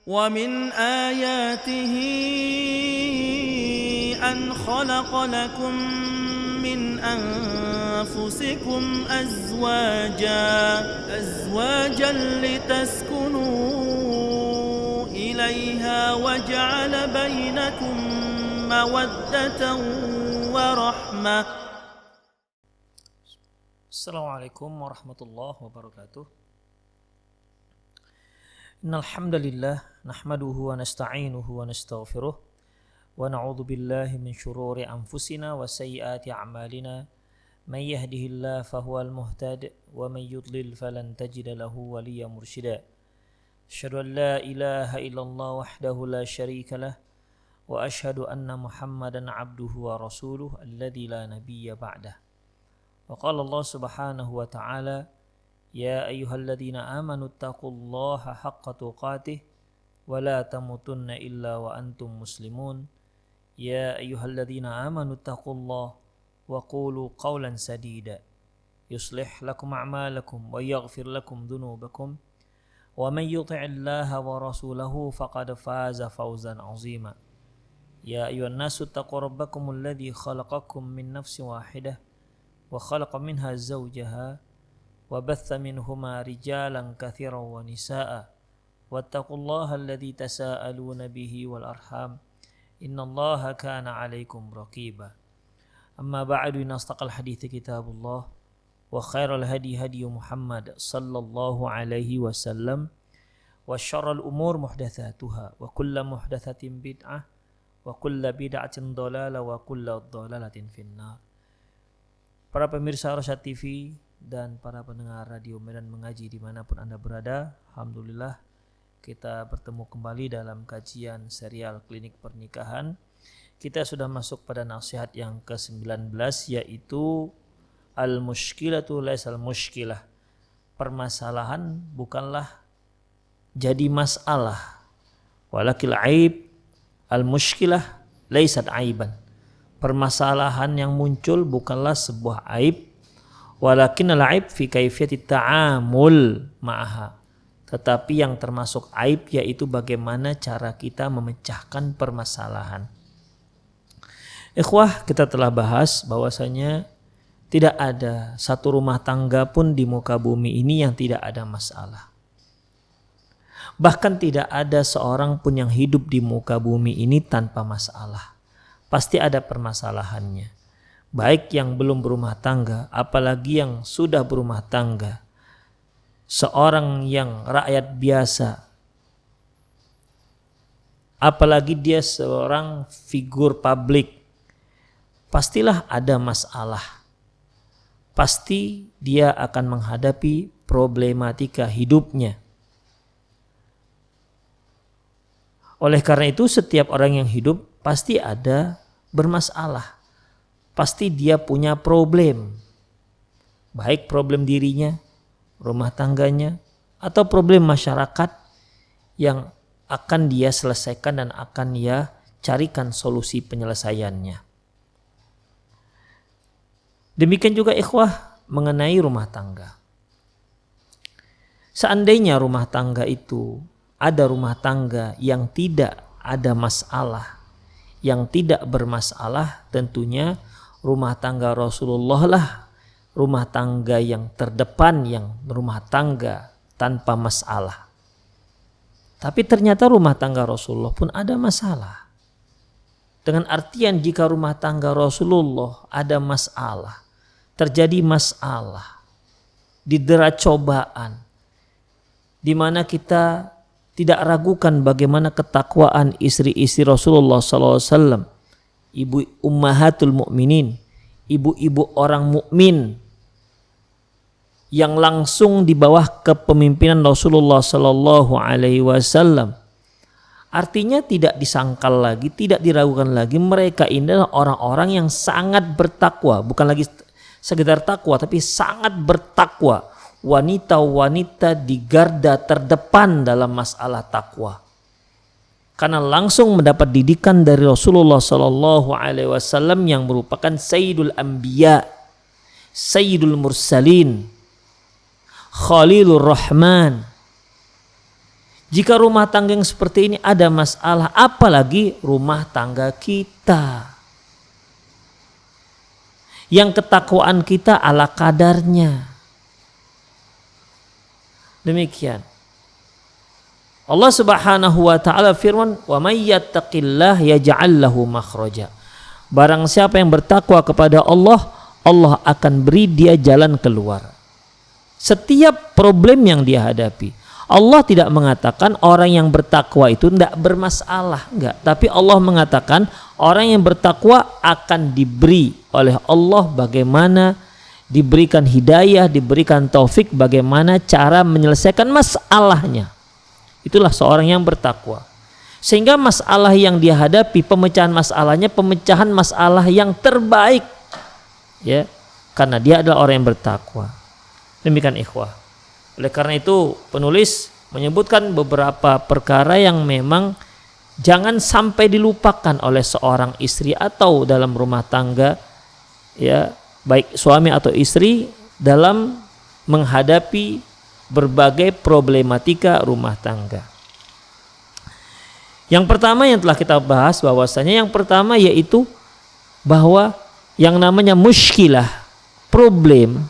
ومن آياته أن خلق لكم من أنفسكم أزواجا لتسكنوا إليها وجعل بينكم مودة ورحمة. Assalamualaikum warahmatullahi wabarakatuh. Innal hamdalillah nahmaduhu wa nasta'inuhu wa nastaghfiruh wa na'udzu billahi min shururi anfusina wa sayyiati a'malina. May yahdihillahu fahuwal muhtadi wa may yudlil falan tajida lahu waliyyan mursyida. Asyhadu an la ilaha illallah wahdahu la syarika lah wa asyhadu anna Muhammadan 'abduhu wa rasuluhu alladzi la nabiyya ba'dah. Wa qala Allah subhanahu wa ta'ala ya ayyuhalladzina amanu taqullaha haqqa tuqatih wa la tamutunna illa wa antum muslimun. Ya ayyuhalladzina amanu taqullaha wa qulu qawlan sadida yuslih lakum a'malakum wa yaghfir lakum dhunubakum wa man yuti'illaha wa rasulahu faqad faza fawzan 'azima. Ya ayyuhan nasu taqu rabbakumul ladzi khalaqakum min nafsin wahidah wa khalaqa minha zawjaha wa batha minhuma rijalan katsiran wa nisaa wattaqullaha alladzi tasaaluna bihi wal arham innallaha kana 'alaikum raqiba. Amma ba'du, inna asdaqal hadithi kitabullah wa khairal hadi Muhammad sallallahu alaihi wasallam wa syarrul umur muhdatsatuha wa kullu muhdatsatin bid'ah wa kullu bid'atin dhalalah wa kullu dhalalatin finnar. Para pemirsa Rosyad TV dan para pendengar Radio Medan Mengaji dimanapun Anda berada, alhamdulillah kita bertemu kembali dalam kajian serial Klinik Pernikahan. Kita sudah masuk pada nasihat yang ke-19, yaitu al-mushkilatu laisal mushkilah. Permasalahan bukanlah jadi masalah. Walakil aib al-mushkilah laisat aiban. Permasalahan yang muncul bukanlah sebuah aib, walakin al-aib fi kaifiyati ta'amul ma'aha. Tetapi yang termasuk aib yaitu bagaimana cara kita memecahkan permasalahan. Ikhwah, kita telah bahas bahwasanya tidak ada satu rumah tangga pun di muka bumi ini yang tidak ada masalah. Bahkan tidak ada seorang pun yang hidup di muka bumi ini tanpa masalah. Pasti ada permasalahannya. Baik yang belum berumah tangga, apalagi yang sudah berumah tangga. Seorang yang rakyat biasa, apalagi dia seorang figur publik, pastilah ada masalah. Pasti dia akan menghadapi problematika hidupnya. Oleh karena itu, setiap orang yang hidup pasti ada bermasalah. Pasti dia punya problem. Baik problem dirinya, rumah tangganya, atau problem masyarakat yang akan dia selesaikan dan akan dia carikan solusi penyelesaiannya. Demikian juga ikhwah mengenai rumah tangga. Seandainya rumah tangga itu ada rumah tangga yang tidak ada masalah, yang tidak bermasalah, tentunya rumah tangga Rasulullah lah rumah tangga yang terdepan, yang rumah tangga tanpa masalah. Tapi ternyata rumah tangga Rasulullah pun ada masalah. Dengan artian jika rumah tangga Rasulullah ada masalah, terjadi masalah, didera cobaan, di mana kita tidak ragukan bagaimana ketakwaan istri-istri Rasulullah SAW, ibu ummahatul mukminin, ibu-ibu orang mukmin yang langsung di bawah kepemimpinan Rasulullah SAW. Artinya tidak disangkal lagi, tidak diragukan lagi, mereka ini adalah orang-orang yang sangat bertakwa, bukan lagi sekedar takwa, tapi sangat bertakwa. Wanita-wanita di garda terdepan dalam masalah takwa, karena langsung mendapat didikan dari Rasulullah SAW yang merupakan Sayyidul Anbiya, Sayyidul Mursalin, Khalilur Rahman. Jika rumah tangga yang seperti ini ada masalah, apalagi rumah tangga kita. Yang ketakwaan kita ala kadarnya. Demikian. Allah Subhanahu wa taala firman, "Wa may yattaqillah yaj'al lahu makhraja." Barang siapa yang bertakwa kepada Allah, Allah akan beri dia jalan keluar. Setiap problem yang dia hadapi, Allah tidak mengatakan orang yang bertakwa itu tidak bermasalah, enggak. Tapi Allah mengatakan orang yang bertakwa akan diberi oleh Allah bagaimana diberikan hidayah, diberikan taufik bagaimana cara menyelesaikan masalahnya. Itulah seorang yang bertakwa. Sehingga masalah yang dia hadapi, pemecahan masalahnya pemecahan masalah yang terbaik. Ya, karena dia adalah orang yang bertakwa. Demikian ikhwah. Oleh karena itu penulis menyebutkan beberapa perkara yang memang jangan sampai dilupakan oleh seorang istri atau dalam rumah tangga, ya, baik suami atau istri dalam menghadapi berbagai problematika rumah tangga. Yang pertama yang telah kita bahas bahwasanya yang pertama yaitu bahwa yang namanya muskilah, problem,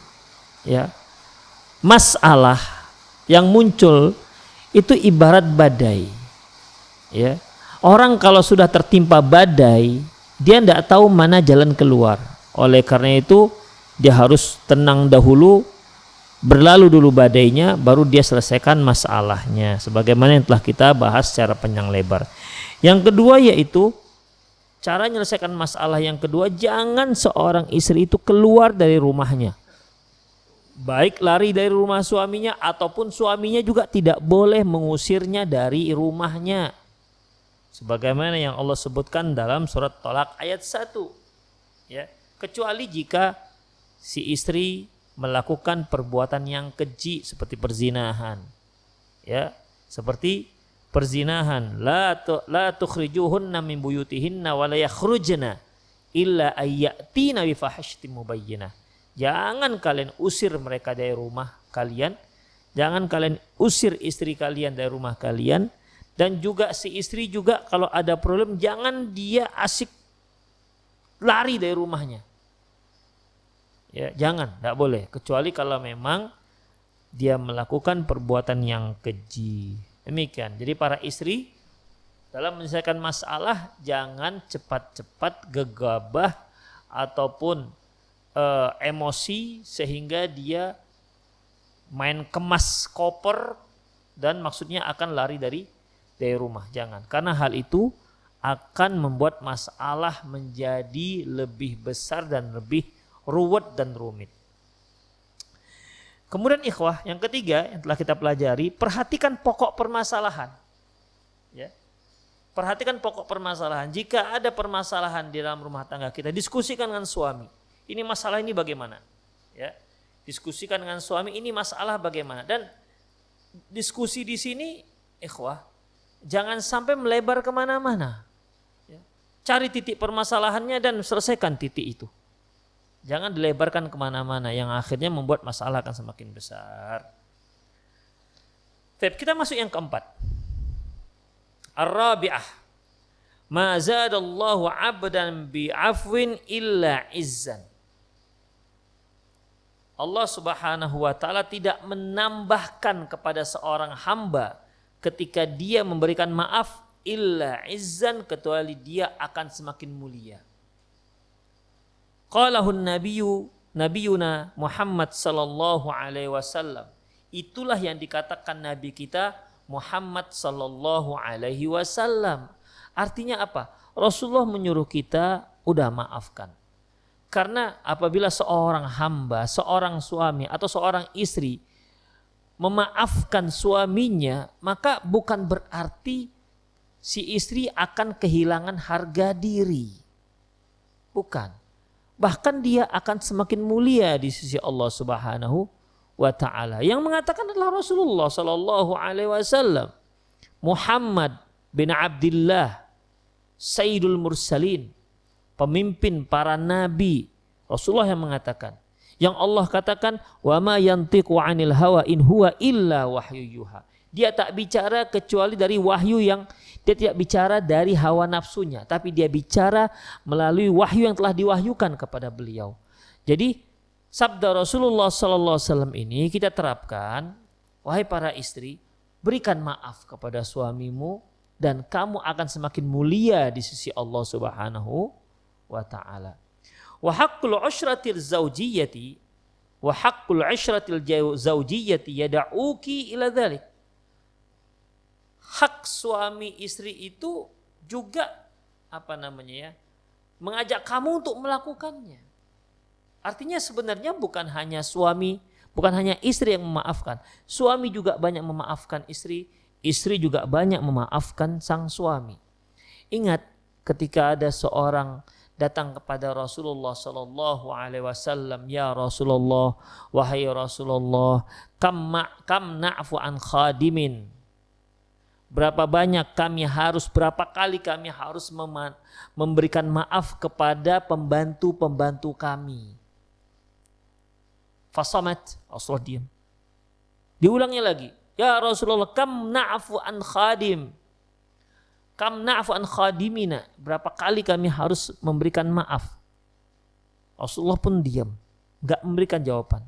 ya, masalah yang muncul itu ibarat badai. Ya. Orang kalau sudah tertimpa badai, dia tidak tahu mana jalan keluar. Oleh karena itu dia harus tenang dahulu, berlalu dulu badainya, baru dia selesaikan masalahnya. Sebagaimana yang telah kita bahas secara panjang lebar. Yang kedua yaitu cara menyelesaikan masalah yang kedua, jangan seorang istri itu keluar dari rumahnya. Baik lari dari rumah suaminya ataupun suaminya juga tidak boleh mengusirnya dari rumahnya. Sebagaimana yang Allah sebutkan dalam surat Thalaq ayat 1. Ya, kecuali jika si istri melakukan perbuatan yang keji seperti perzinahan. Ya, seperti perzinahan, la tukhrijuhunna min buyutihinna wa la yakhrujna illa ayyatina bi fahishatin mubayyinah. Jangan kalian usir mereka dari rumah kalian. Jangan kalian usir istri kalian dari rumah kalian. Dan juga si istri juga kalau ada problem jangan dia asik lari dari rumahnya. Ya, jangan, tidak boleh. Kecuali kalau memang dia melakukan perbuatan yang keji. Demikian. Jadi para istri dalam menyelesaikan masalah jangan cepat-cepat gegabah ataupun emosi sehingga dia main kemas koper dan maksudnya akan lari dari rumah. Jangan, karena hal itu akan membuat masalah menjadi lebih besar dan lebih ruwet dan rumit. Kemudian ikhwah, yang ketiga yang telah kita pelajari, perhatikan pokok permasalahan. Ya. Perhatikan pokok permasalahan. Jika ada permasalahan di dalam rumah tangga kita, diskusikan dengan suami. Ini masalah ini bagaimana? Ya, diskusikan dengan suami ini masalah bagaimana. Dan diskusi di sini, ikhwah, jangan sampai melebar kemana-mana. Ya. Cari titik permasalahannya dan selesaikan titik itu. Jangan dilebarkan kemana-mana yang akhirnya membuat masalah akan semakin besar. Kita masuk yang keempat. Ar-rabi'ah. Ma zadallahu 'abdan bi'afwin illa izzan. Allah Subhanahu wa taala tidak menambahkan kepada seorang hamba ketika dia memberikan maaf illa izzan, kecuali dia akan semakin mulia. Qalahun nabiyuna Muhammad sallallahu alaihi wasallam. Itulah yang dikatakan nabi kita Muhammad sallallahu alaihi wasallam. Artinya apa? Rasulullah menyuruh kita udah maafkan. Karena apabila seorang hamba, seorang suami atau seorang istri memaafkan suaminya, maka bukan berarti si istri akan kehilangan harga diri. Bukan. Bahkan dia akan semakin mulia di sisi Allah Subhanahu wa taala. Yang mengatakan adalah Rasulullah sallallahu alaihi wasallam. Muhammad bin Abdullah, Sayyidul Mursalin, pemimpin para nabi. Rasulullah yang mengatakan, yang Allah katakan, wa ma yantiqu 'anil hawa in huwa illa wahyu yuha. Dia tak bicara kecuali dari wahyu yang dia tidak bicara dari hawa nafsunya, tapi dia bicara melalui wahyu yang telah diwahyukan kepada beliau. Jadi sabda Rasulullah sallallahu alaihi wasallam ini kita terapkan, wahai para istri, berikan maaf kepada suamimu dan kamu akan semakin mulia di sisi Allah Subhanahu wa taala. Wa haqqul ushratil zawjiyyati wa haqqul ushratil zawjiyyati yad'uki ila dzalik. Hak suami istri itu juga mengajak kamu untuk melakukannya. Artinya sebenarnya bukan hanya suami, bukan hanya istri yang memaafkan. Suami juga banyak memaafkan istri, istri juga banyak memaafkan sang suami. Ingat ketika ada seorang datang kepada Rasulullah sallallahu alaihi wasallam, "Ya Rasulullah, wahai Rasulullah, kam na'fu an khadimin?" Berapa kali kami harus memberikan maaf kepada pembantu-pembantu kami. Fasamat, Rasulullah diam. Diulangnya lagi, "Ya Rasulullah, kam na'fu an khadim? Kam na'fu an khadimina?" Berapa kali kami harus memberikan maaf? Rasulullah pun diam, enggak memberikan jawaban.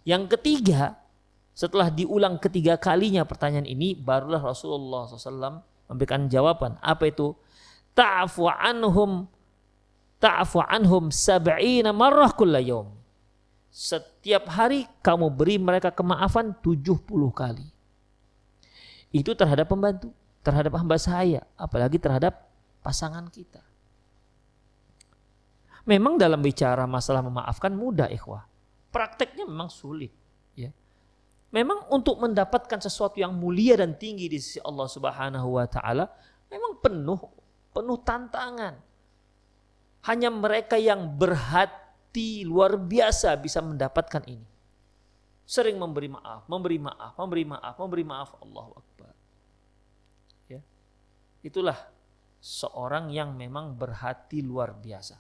Yang ketiga, setelah diulang ketiga kalinya pertanyaan ini, barulah Rasulullah SAW memberikan jawaban. Apa itu? Ta'fu anhum sab'ina marrah kulla yawm. Setiap hari kamu beri mereka kemaafan 70 kali. Itu terhadap pembantu, terhadap hamba saya, apalagi terhadap pasangan kita. Memang dalam bicara masalah memaafkan mudah, ikhwah. Prakteknya memang sulit. Memang untuk mendapatkan sesuatu yang mulia dan tinggi di sisi Allah Subhanahu wa taala memang penuh tantangan. Hanya mereka yang berhati luar biasa bisa mendapatkan ini. Sering memberi maaf, Allahu Akbar. Ya. Itulah seorang yang memang berhati luar biasa.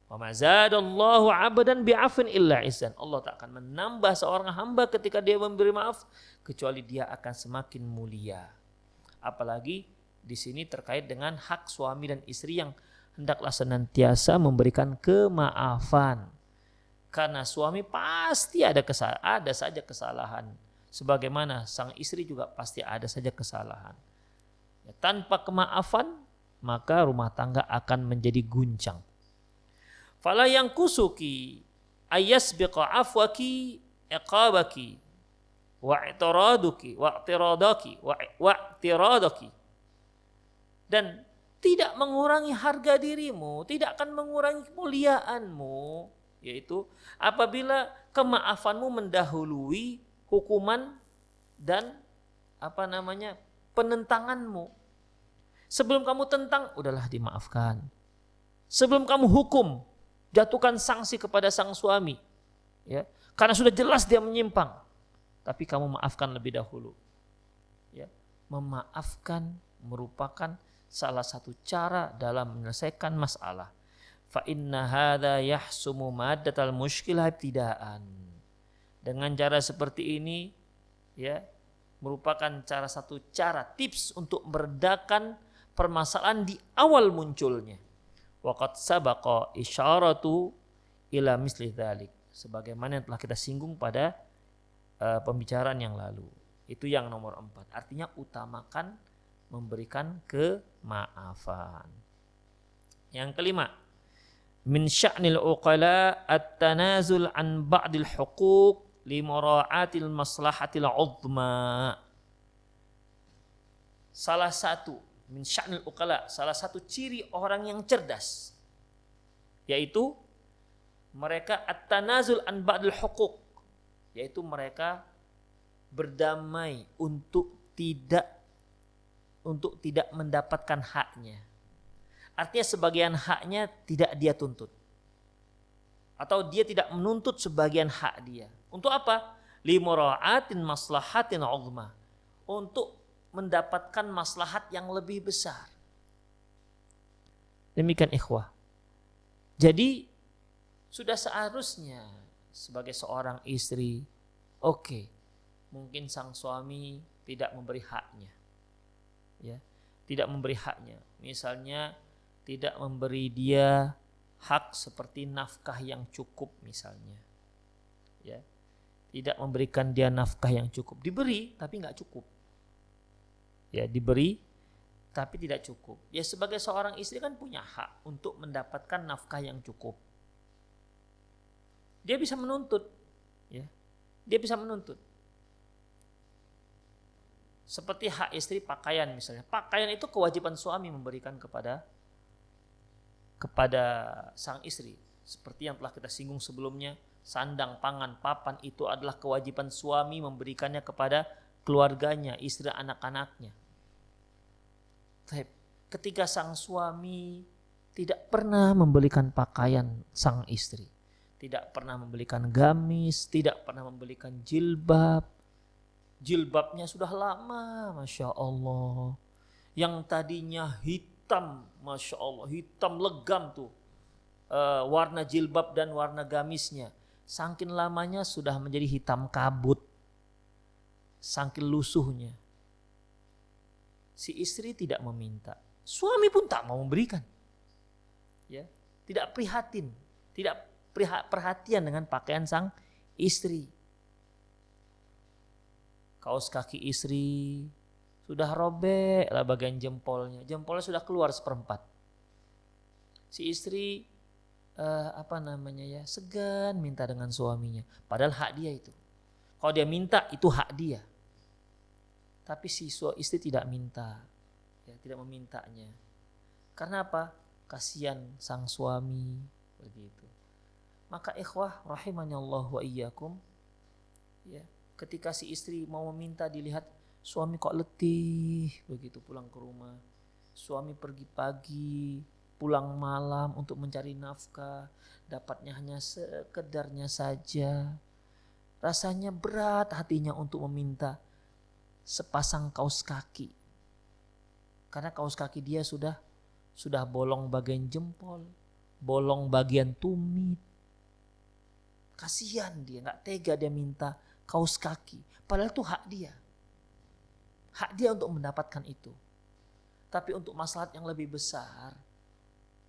Wa ma zadallahu 'abdan bi'afwin illa izzan. Allah tak akan menambah seorang hamba ketika dia memberi maaf kecuali dia akan semakin mulia. Apalagi di sini terkait dengan hak suami dan istri yang hendaklah senantiasa memberikan kemaafan. Karena suami pasti ada saja kesalahan. Sebagaimana sang istri juga pasti ada saja kesalahan. Ya, tanpa kemaafan maka rumah tangga akan menjadi guncang. Fala yang kusuki ayasbiqa afwaki iqabaki wa'tiradaki dan tidak mengurangi harga dirimu, tidak akan mengurangi kemuliaanmu, yaitu apabila kemaafanmu mendahului hukuman dan penentanganmu. Sebelum kamu tentang, udahlah dimaafkan. Sebelum kamu hukum, jatuhkan sanksi kepada sang suami, ya, karena sudah jelas dia menyimpang, tapi kamu maafkan lebih dahulu. Ya, memaafkan merupakan salah satu cara dalam menyelesaikan masalah. Fa inna hadza yahsumu maddatal mushkilah ibtidaan. Dengan cara seperti ini, ya, merupakan satu cara tips untuk meredakan permasalahan di awal munculnya. Waqad sabaqa isyaratu ila misli dzalik, sebagaimana yang telah kita singgung pada pembicaraan yang lalu. Itu yang nomor 4. Artinya utamakan memberikan kemaafan. Yang kelima, min sya'nil uqala at-tanazul an ba'dil huquq li mura'atil maslahatil 'uzma. Salah satu min sya'nil uqala, salah satu ciri orang yang cerdas, yaitu mereka at-tanazul an ba'dil huquq, yaitu mereka berdamai untuk tidak mendapatkan haknya. Artinya sebagian haknya tidak dia tuntut, atau dia tidak menuntut sebagian hak dia. Untuk apa? Li mura'atin maslahatin 'uzma, untuk mendapatkan maslahat yang lebih besar. Demikian ikhwah. Jadi sudah seharusnya sebagai seorang istri, mungkin sang suami tidak memberi haknya, ya, tidak memberi haknya. Misalnya tidak memberi dia hak seperti nafkah yang cukup misalnya, ya, tidak memberikan dia nafkah yang cukup. Diberi tapi nggak cukup, ya, diberi tapi tidak cukup. Ya, sebagai seorang istri kan punya hak untuk mendapatkan nafkah yang cukup. Dia bisa menuntut, ya, dia bisa menuntut. Seperti hak istri pakaian misalnya. Pakaian itu kewajiban suami memberikan kepada sang istri. Seperti yang telah kita singgung sebelumnya, sandang, pangan, papan itu adalah kewajiban suami memberikannya kepada keluarganya, istri, anak-anaknya. Ketika sang suami tidak pernah membelikan pakaian sang istri, tidak pernah membelikan gamis, tidak pernah membelikan jilbab, jilbabnya sudah lama, Masya Allah, yang tadinya hitam, Masya Allah, hitam legam tuh, warna jilbab dan warna gamisnya, saking lamanya sudah menjadi hitam kabut, saking lusuhnya. Si istri tidak meminta, suami pun tak mau memberikan, ya, tidak prihatin, tidak perhatian dengan pakaian sang istri. Kaos kaki istri sudah robek lah bagian jempolnya sudah keluar 1/4. Si istri segan minta dengan suaminya, padahal hak dia itu. Kalau dia minta itu hak dia, tapi si istri tidak minta, ya, tidak memintanya. Karena apa? Kasihan sang suami, begitu. Maka ikhwah rahimani Allah wa iyyakum, ya, ketika si istri mau meminta, dilihat suami kok letih begitu pulang ke rumah. Suami pergi pagi, pulang malam untuk mencari nafkah, dapatnya hanya sekedarnya saja. Rasanya berat hatinya untuk meminta sepasang kaos kaki. Karena kaos kaki dia sudah bolong bagian jempol, bolong bagian tumit. Kasihan dia, gak tega dia minta kaos kaki. Padahal itu hak dia. Hak dia untuk mendapatkan itu. Tapi untuk maslahat yang lebih besar,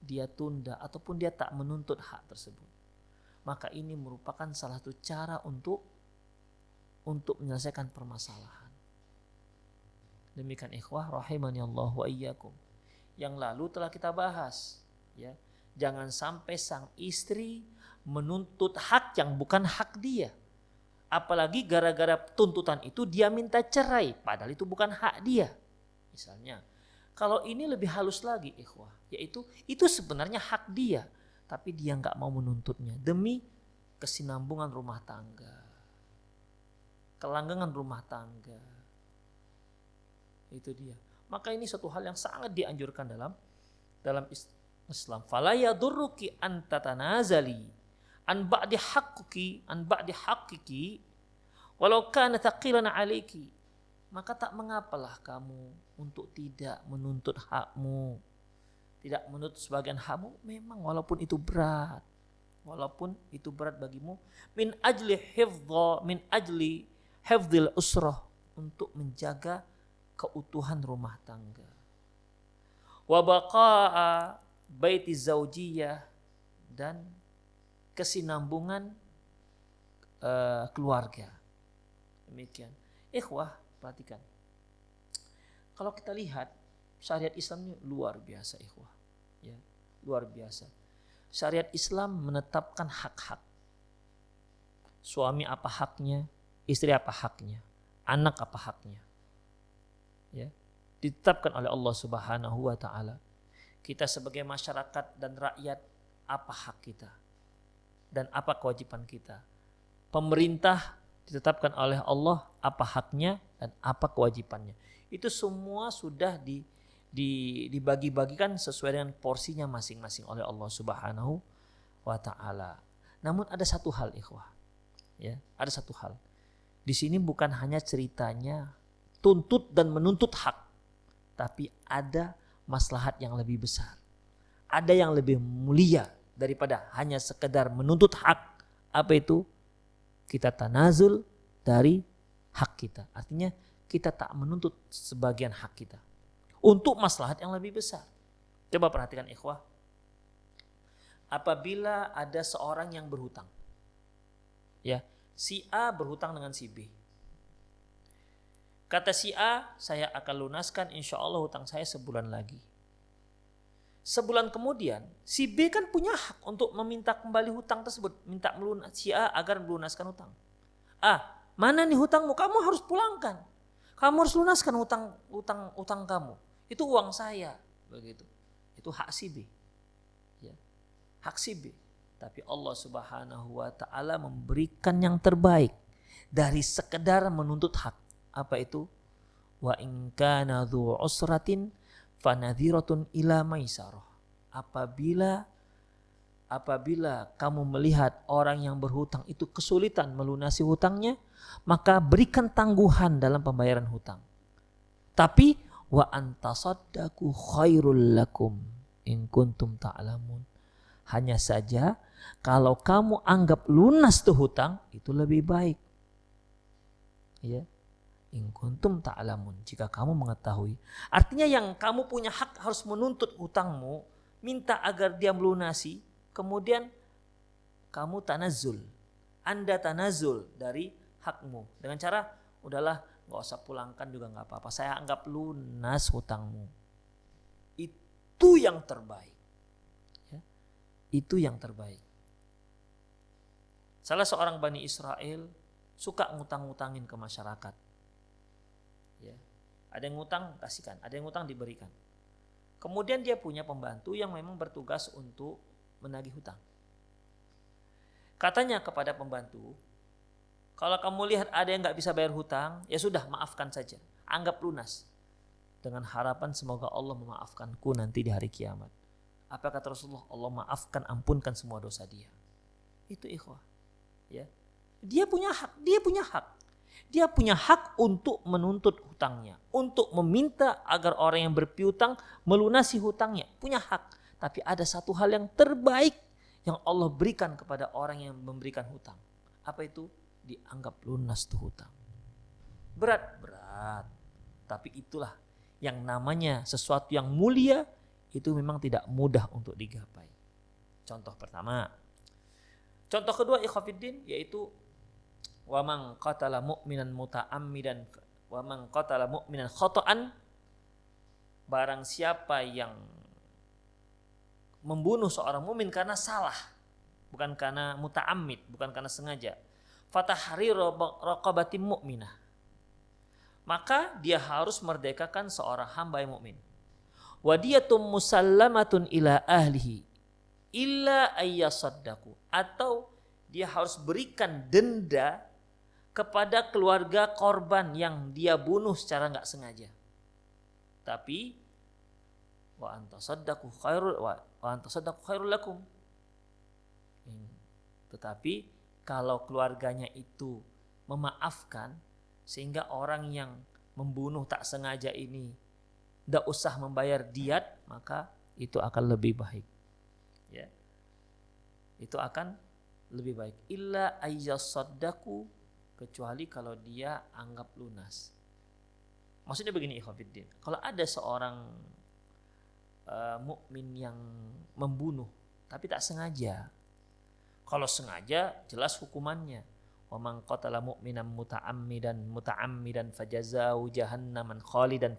dia tunda ataupun dia tak menuntut hak tersebut. Maka ini merupakan salah satu cara untuk menyelesaikan permasalahan. Demikian ikhwah rahimani Allah wa iyyakum. Yang lalu telah kita bahas, ya. Jangan sampai sang istri menuntut hak yang bukan hak dia. Apalagi gara-gara tuntutan itu dia minta cerai, padahal itu bukan hak dia. Misalnya, kalau ini lebih halus lagi ikhwah, yaitu itu sebenarnya hak dia, tapi dia nggak mau menuntutnya demi kesinambungan rumah tangga, kelanggengan rumah tangga. Itu dia. Maka ini suatu hal yang sangat dianjurkan dalam Islam. Fala yadurruki anta tanazali an ba'di haqqiki walau kana thaqilan 'alaiki. Maka tak mengapalah kamu untuk tidak menuntut hakmu, tidak menuntut sebagian hakmu, memang walaupun itu berat bagimu, min ajli hifdzil usrah, untuk menjaga keutuhan rumah tangga, wa baqa'a baiti zaujiyah, dan kesinambungan keluarga. Demikian. Ikhwah, perhatikan. Kalau kita lihat syariat Islam ini luar biasa ikhwah. Ya, luar biasa. Syariat Islam menetapkan hak-hak. Suami apa haknya, istri apa haknya, anak apa haknya. Ya, ditetapkan oleh Allah Subhanahu wa taala. Kita sebagai masyarakat dan rakyat, apa hak kita dan apa kewajiban kita. Pemerintah ditetapkan oleh Allah apa haknya dan apa kewajibannya. Itu semua sudah dibagi-bagikan sesuai dengan porsinya masing-masing oleh Allah Subhanahu wa taala. Namun ada satu hal ikhwah. Ya, ada satu hal. Di sini bukan hanya ceritanya tuntut dan menuntut hak, tapi ada maslahat yang lebih besar. Ada yang lebih mulia daripada hanya sekedar menuntut hak. Apa itu? Kita tanazul dari hak kita. Artinya kita tak menuntut sebagian hak kita untuk maslahat yang lebih besar. Coba perhatikan ikhwah. Apabila ada seorang yang berhutang, ya, si A berhutang dengan si B. Kata si A, saya akan lunaskan insya Allah hutang saya sebulan lagi. Sebulan kemudian, si B kan punya hak untuk meminta kembali hutang tersebut. Minta si A agar melunaskan hutang. Mana nih hutangmu? Kamu harus pulangkan. Kamu harus lunaskan hutang kamu. Itu uang saya. Begitu. Itu hak si B. Ya. Hak si B. Tapi Allah Subhanahu wa ta'ala memberikan yang terbaik dari sekedar menuntut hak. Apa itu? Wa in kana dzu usratin fanadhiratun ila maisarah. Apabila kamu melihat orang yang berhutang itu kesulitan melunasi hutangnya, maka berikan tangguhan dalam pembayaran hutang. Tapi wa antasaddaqu khairul lakum in kuntum ta'lamun. Hanya saja kalau kamu anggap lunas tuh hutang itu lebih baik. Ya. In kuntum ta'lamun, jika kamu mengetahui. Artinya yang kamu punya hak harus menuntut hutangmu, minta agar dia melunasi, kemudian kamu tanazul. Anda tanazul dari hakmu dengan cara udahlah enggak usah pulangkan juga enggak apa-apa. Saya anggap lunas hutangmu. Itu yang terbaik. Ya. Itu yang terbaik. Salah seorang Bani Israel suka ngutang-ngutangin ke masyarakat. Ya. Ada yang ngutang kasihkan, ada yang ngutang diberikan. Kemudian dia punya pembantu yang memang bertugas untuk menagih hutang. Katanya kepada pembantu, kalau kamu lihat ada yang gak bisa bayar hutang, ya sudah maafkan saja, anggap lunas. Dengan harapan semoga Allah memaafkanku nanti di hari kiamat. Apa kata Rasulullah? Allah maafkan, ampunkan semua dosa dia. Itu ikhwah. Ya. Dia punya hak. Dia punya hak untuk menuntut hutangnya, untuk meminta agar orang yang berpiutang melunasi hutangnya, punya hak. Tapi ada satu hal yang terbaik yang Allah berikan kepada orang yang memberikan hutang. Apa itu? Dianggap lunas tuh hutang. Berat. Tapi itulah yang namanya sesuatu yang mulia, itu memang tidak mudah untuk digapai. Contoh pertama. Contoh kedua ikhwafiddin yaitu wa man qatala mu'minan muta'ammidan wa man qatala mu'minan khata'an, barang siapa yang membunuh seorang mukmin karena salah, bukan karena muta'ammid, bukan karena sengaja, fatahriru raqabatin mu'minah, maka dia harus merdekakan seorang hamba yang mukmin. Wadiyatum musallamatun ila ahlihi illa ayyasaddaqu, atau dia harus berikan denda kepada keluarga korban yang dia bunuh secara enggak sengaja. Tapi wa antasaddaqu khairul lakum. Tetapi kalau keluarganya itu memaafkan sehingga orang yang membunuh tak sengaja ini enggak usah membayar diat, maka itu akan lebih baik. Ya. Itu akan lebih baik. Illa ayyasaddaqu, kecuali kalau dia anggap lunas. Maksudnya begini ikhwatiddin, kalau ada seorang mukmin yang membunuh tapi tak sengaja. Kalau sengaja jelas hukumannya. Wa man qatala mu'minan muta'ammidan fajazau jahannam khalidan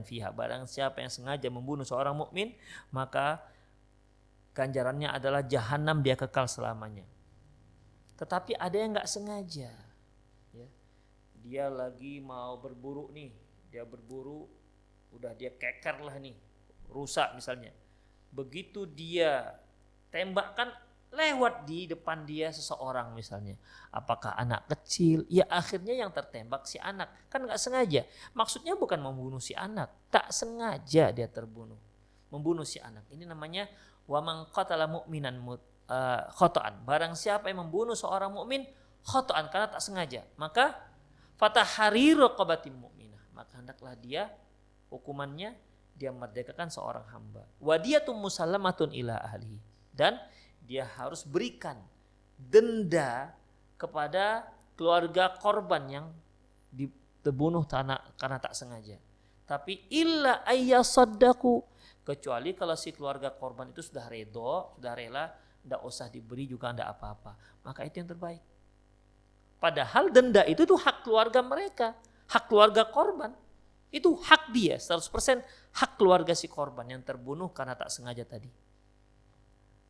fiha. Barang siapa yang sengaja membunuh seorang mukmin, maka ganjarannya adalah jahanam, dia kekal selamanya. Tetapi ada yang nggak sengaja, ya. Dia lagi mau berburu nih, dia berburu, udah dia keker lah nih, rusak misalnya. Begitu dia tembakkan, lewat di depan dia seseorang misalnya. Apakah anak kecil? Ya akhirnya yang tertembak si anak, kan nggak sengaja. Maksudnya bukan membunuh si anak, tak sengaja dia terbunuh, membunuh si anak. Ini namanya wa man qatala mu'minan khata'an. Barang siapa yang membunuh seorang mukmin khata'an karena tak sengaja, maka fatahriru raqabatin mu'minah, maka hendaklah dia hukumannya dia merdekakan seorang hamba. Wadiyatum musallamatun ila ahli, dan dia harus berikan denda kepada keluarga korban yang terbunuh karena tak sengaja. Tapi illa ayyasaddaku, kecuali kalau si keluarga korban itu sudah rela, tidak usah diberi juga tidak apa-apa. Maka itu yang terbaik. Padahal denda itu tuh hak keluarga mereka, hak keluarga korban. Itu hak dia, 100% hak keluarga si korban yang terbunuh karena tak sengaja tadi.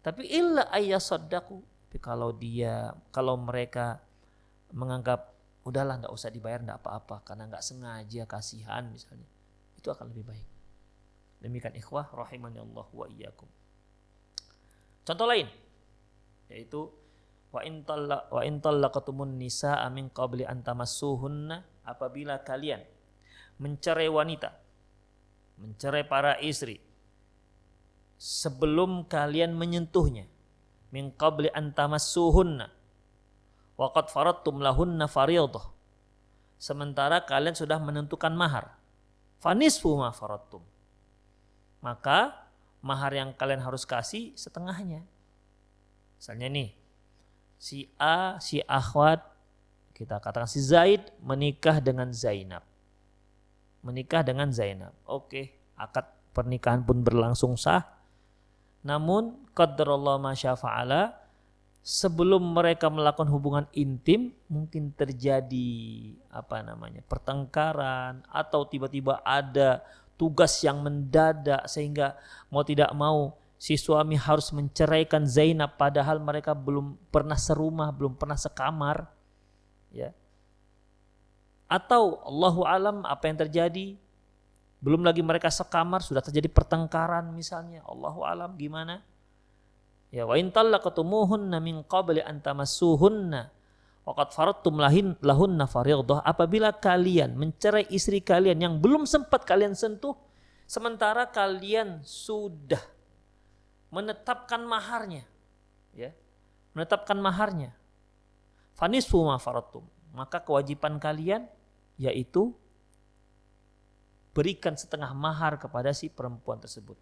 Tapi illa ayyasaddaku, tapi kalau mereka menganggap udahlah nggak usah dibayar nggak apa-apa karena nggak sengaja, kasihan misalnya, itu akan lebih baik. Demikian ikhwah rahimani Allah wa iyyakum. Contoh lain yaitu wa in talaqtumun nisaa min qabli an tamassuhunna, apabila kalian mencerai wanita, mencerai para istri sebelum kalian menyentuhnya, min qabli an tamassuhunna wa qad faradtum lahunna fariidah, sementara kalian sudah menentukan mahar, fanisfu ma faradtum, maka mahar yang kalian harus kasih setengahnya. Misalnya nih, si A, si akhwat, kita katakan si Zaid menikah dengan Zainab. Oke, akad pernikahan pun berlangsung sah. Namun qadarullah ma syafa'ala, sebelum mereka melakukan hubungan intim mungkin terjadi pertengkaran, atau tiba-tiba ada tugas yang mendadak sehingga mau tidak mau si suami harus menceraikan Zainab padahal mereka belum pernah serumah, belum pernah sekamar, ya. Atau Allahu alam apa yang terjadi, belum lagi mereka sekamar sudah terjadi pertengkaran misalnya, Allahu alam gimana? Ya, wa in talaqtumuhunna min qabli an tamassuhunna wa qad faradtum lahunna fariidah, apabila kalian mencerai istri kalian yang belum sempat kalian sentuh sementara kalian sudah menetapkan maharnya, ya. Menetapkan maharnya. Fanisfu ma faradtum, maka kewajiban kalian yaitu berikan setengah mahar kepada si perempuan tersebut.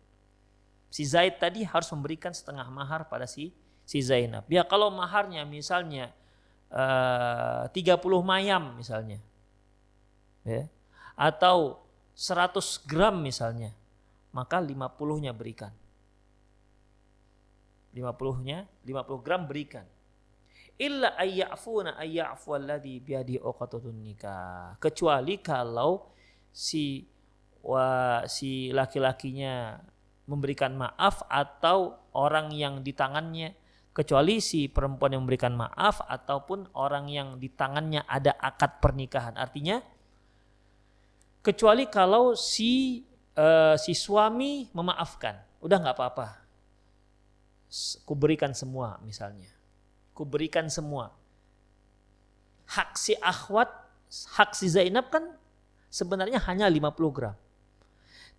Si Zaid tadi harus memberikan setengah mahar pada si Zainab. Ya, kalau maharnya misalnya 30 mayam misalnya, ya, atau 100 gram misalnya, maka 50-nya berikan. 50 gram berikan. Illa ayya'funa ayya'fu alladhi biyadi uqatun nikah. Kecuali kalau si laki-lakinya memberikan maaf atau orang yang di tangannya, kecuali si perempuan yang memberikan maaf ataupun orang yang di tangannya ada akad pernikahan. Artinya kecuali kalau si suami memaafkan, udah nggak apa-apa, kuberikan semua misalnya, kuberikan semua. Hak si akhwat, hak si Zainab kan sebenarnya hanya 50 gram.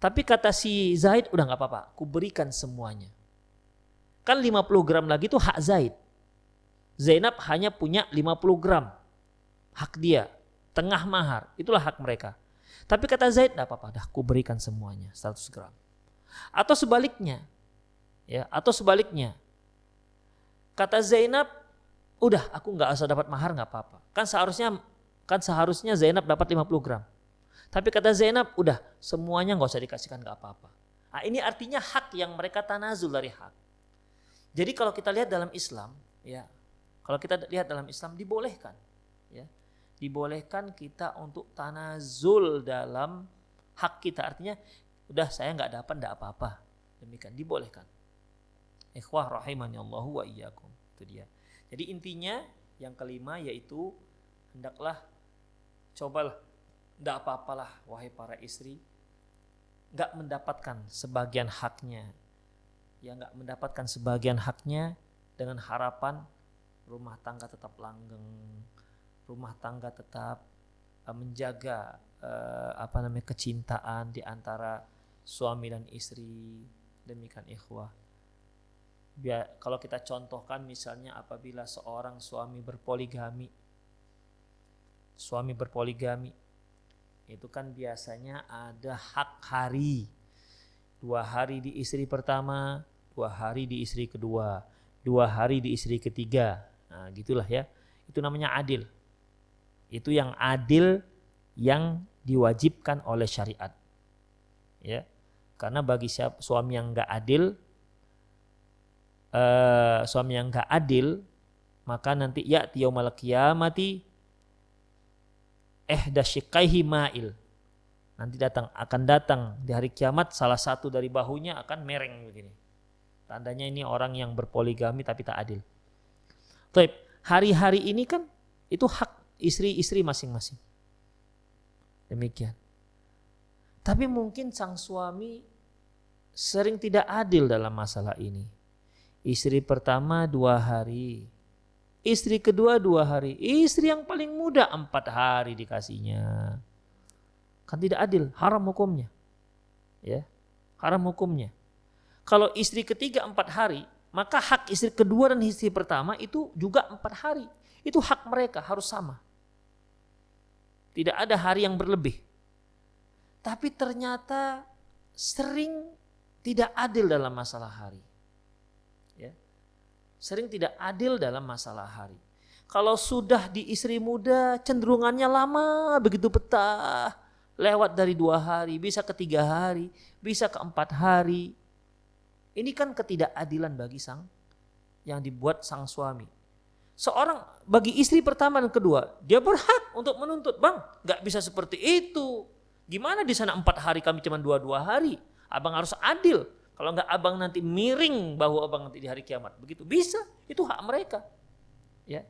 Tapi kata si Zaid, udah gak apa-apa, kuberikan semuanya. Kan 50 gram lagi itu hak Zaid. Zainab hanya punya 50 gram. Hak dia, tengah mahar, itulah hak mereka. Tapi kata Zaid, gak apa-apa, dah kuberikan semuanya, 100 gram. Atau sebaliknya, ya, kata Zainab, udah aku gak usah dapat mahar gak apa-apa. Kan seharusnya Zainab dapat 50 gram. Tapi kata Zainab, udah semuanya gak usah dikasihkan, gak apa-apa. Nah, ini artinya hak yang mereka tanazul dari hak. Jadi kalau kita lihat dalam Islam, ya, dibolehkan, ya, dibolehkan kita untuk tanazul dalam hak kita. Artinya, udah saya gak dapat, gak apa-apa. Demikian, dibolehkan. Ikhwah rahimani Allahu wa iyyakum. Itu dia. Jadi intinya yang kelima yaitu hendaklah cobalah, tidak apa-apalah wahai para istri, gak mendapatkan sebagian haknya. Ya, gak mendapatkan sebagian haknya dengan harapan rumah tangga tetap langgeng, rumah tangga tetap menjaga kecintaan di antara suami dan istri. Demikian ikhwah. Kalau kita contohkan misalnya apabila seorang suami berpoligami, itu kan biasanya ada hak hari. 2 hari di istri pertama, 2 hari di istri kedua, 2 hari di istri ketiga. Nah, gitulah ya. Itu namanya adil. Itu yang adil, yang diwajibkan oleh syariat. Ya. Karena bagi suami yang enggak adil, maka nanti ya'ti yaumal qiyamati ihdasyikaihi ma'il. Nanti akan datang di hari kiamat salah satu dari bahunya akan mereng begini. Tandanya ini orang yang berpoligami tapi tak adil. Baik, hari-hari ini kan itu hak istri-istri masing-masing. Demikian. Tapi mungkin sang suami sering tidak adil dalam masalah ini. Istri pertama 2 hari, istri kedua 2 hari, istri yang paling muda 4 hari dikasihnya. Kan tidak adil, haram hukumnya. Ya, haram hukumnya. Kalau istri ketiga 4 hari, maka hak istri kedua dan istri pertama itu juga 4 hari. Itu hak mereka, harus sama. Tidak ada hari yang berlebih. Tapi ternyata sering tidak adil dalam masalah hari. Ya. Sering tidak adil dalam masalah hari. Kalau sudah di istri muda cenderungannya lama begitu betah. Lewat dari 2 hari, bisa ke 3 hari, bisa ke 4 hari. Ini kan ketidakadilan bagi yang dibuat sang suami. Seorang bagi istri pertama dan kedua, dia berhak untuk menuntut, bang, gak bisa seperti itu. Gimana di sana 4 hari kami cuma 2 hari? Abang harus adil. Kalau enggak abang nanti miring bahu abang nanti di hari kiamat. Begitu bisa, itu hak mereka. Ya.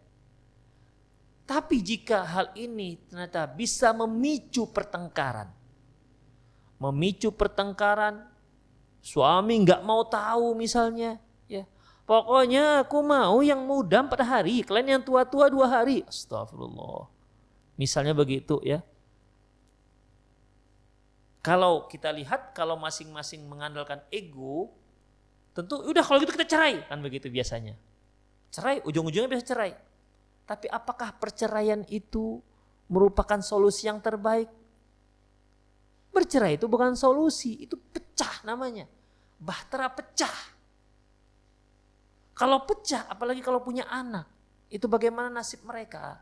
Tapi jika hal ini ternyata bisa memicu pertengkaran. Suami enggak mau tahu misalnya, ya. Pokoknya aku mau yang muda 4 hari, kalian yang tua-tua 2 hari. Astagfirullah. Misalnya begitu, ya. Kalau kita lihat, kalau masing-masing mengandalkan ego, tentu udah kalau gitu kita cerai, kan begitu biasanya. Cerai, ujung-ujungnya bisa cerai. Tapi apakah perceraian itu merupakan solusi yang terbaik? Bercerai itu bukan solusi, itu pecah namanya. Bahtera pecah. Kalau pecah, apalagi kalau punya anak, itu bagaimana nasib mereka?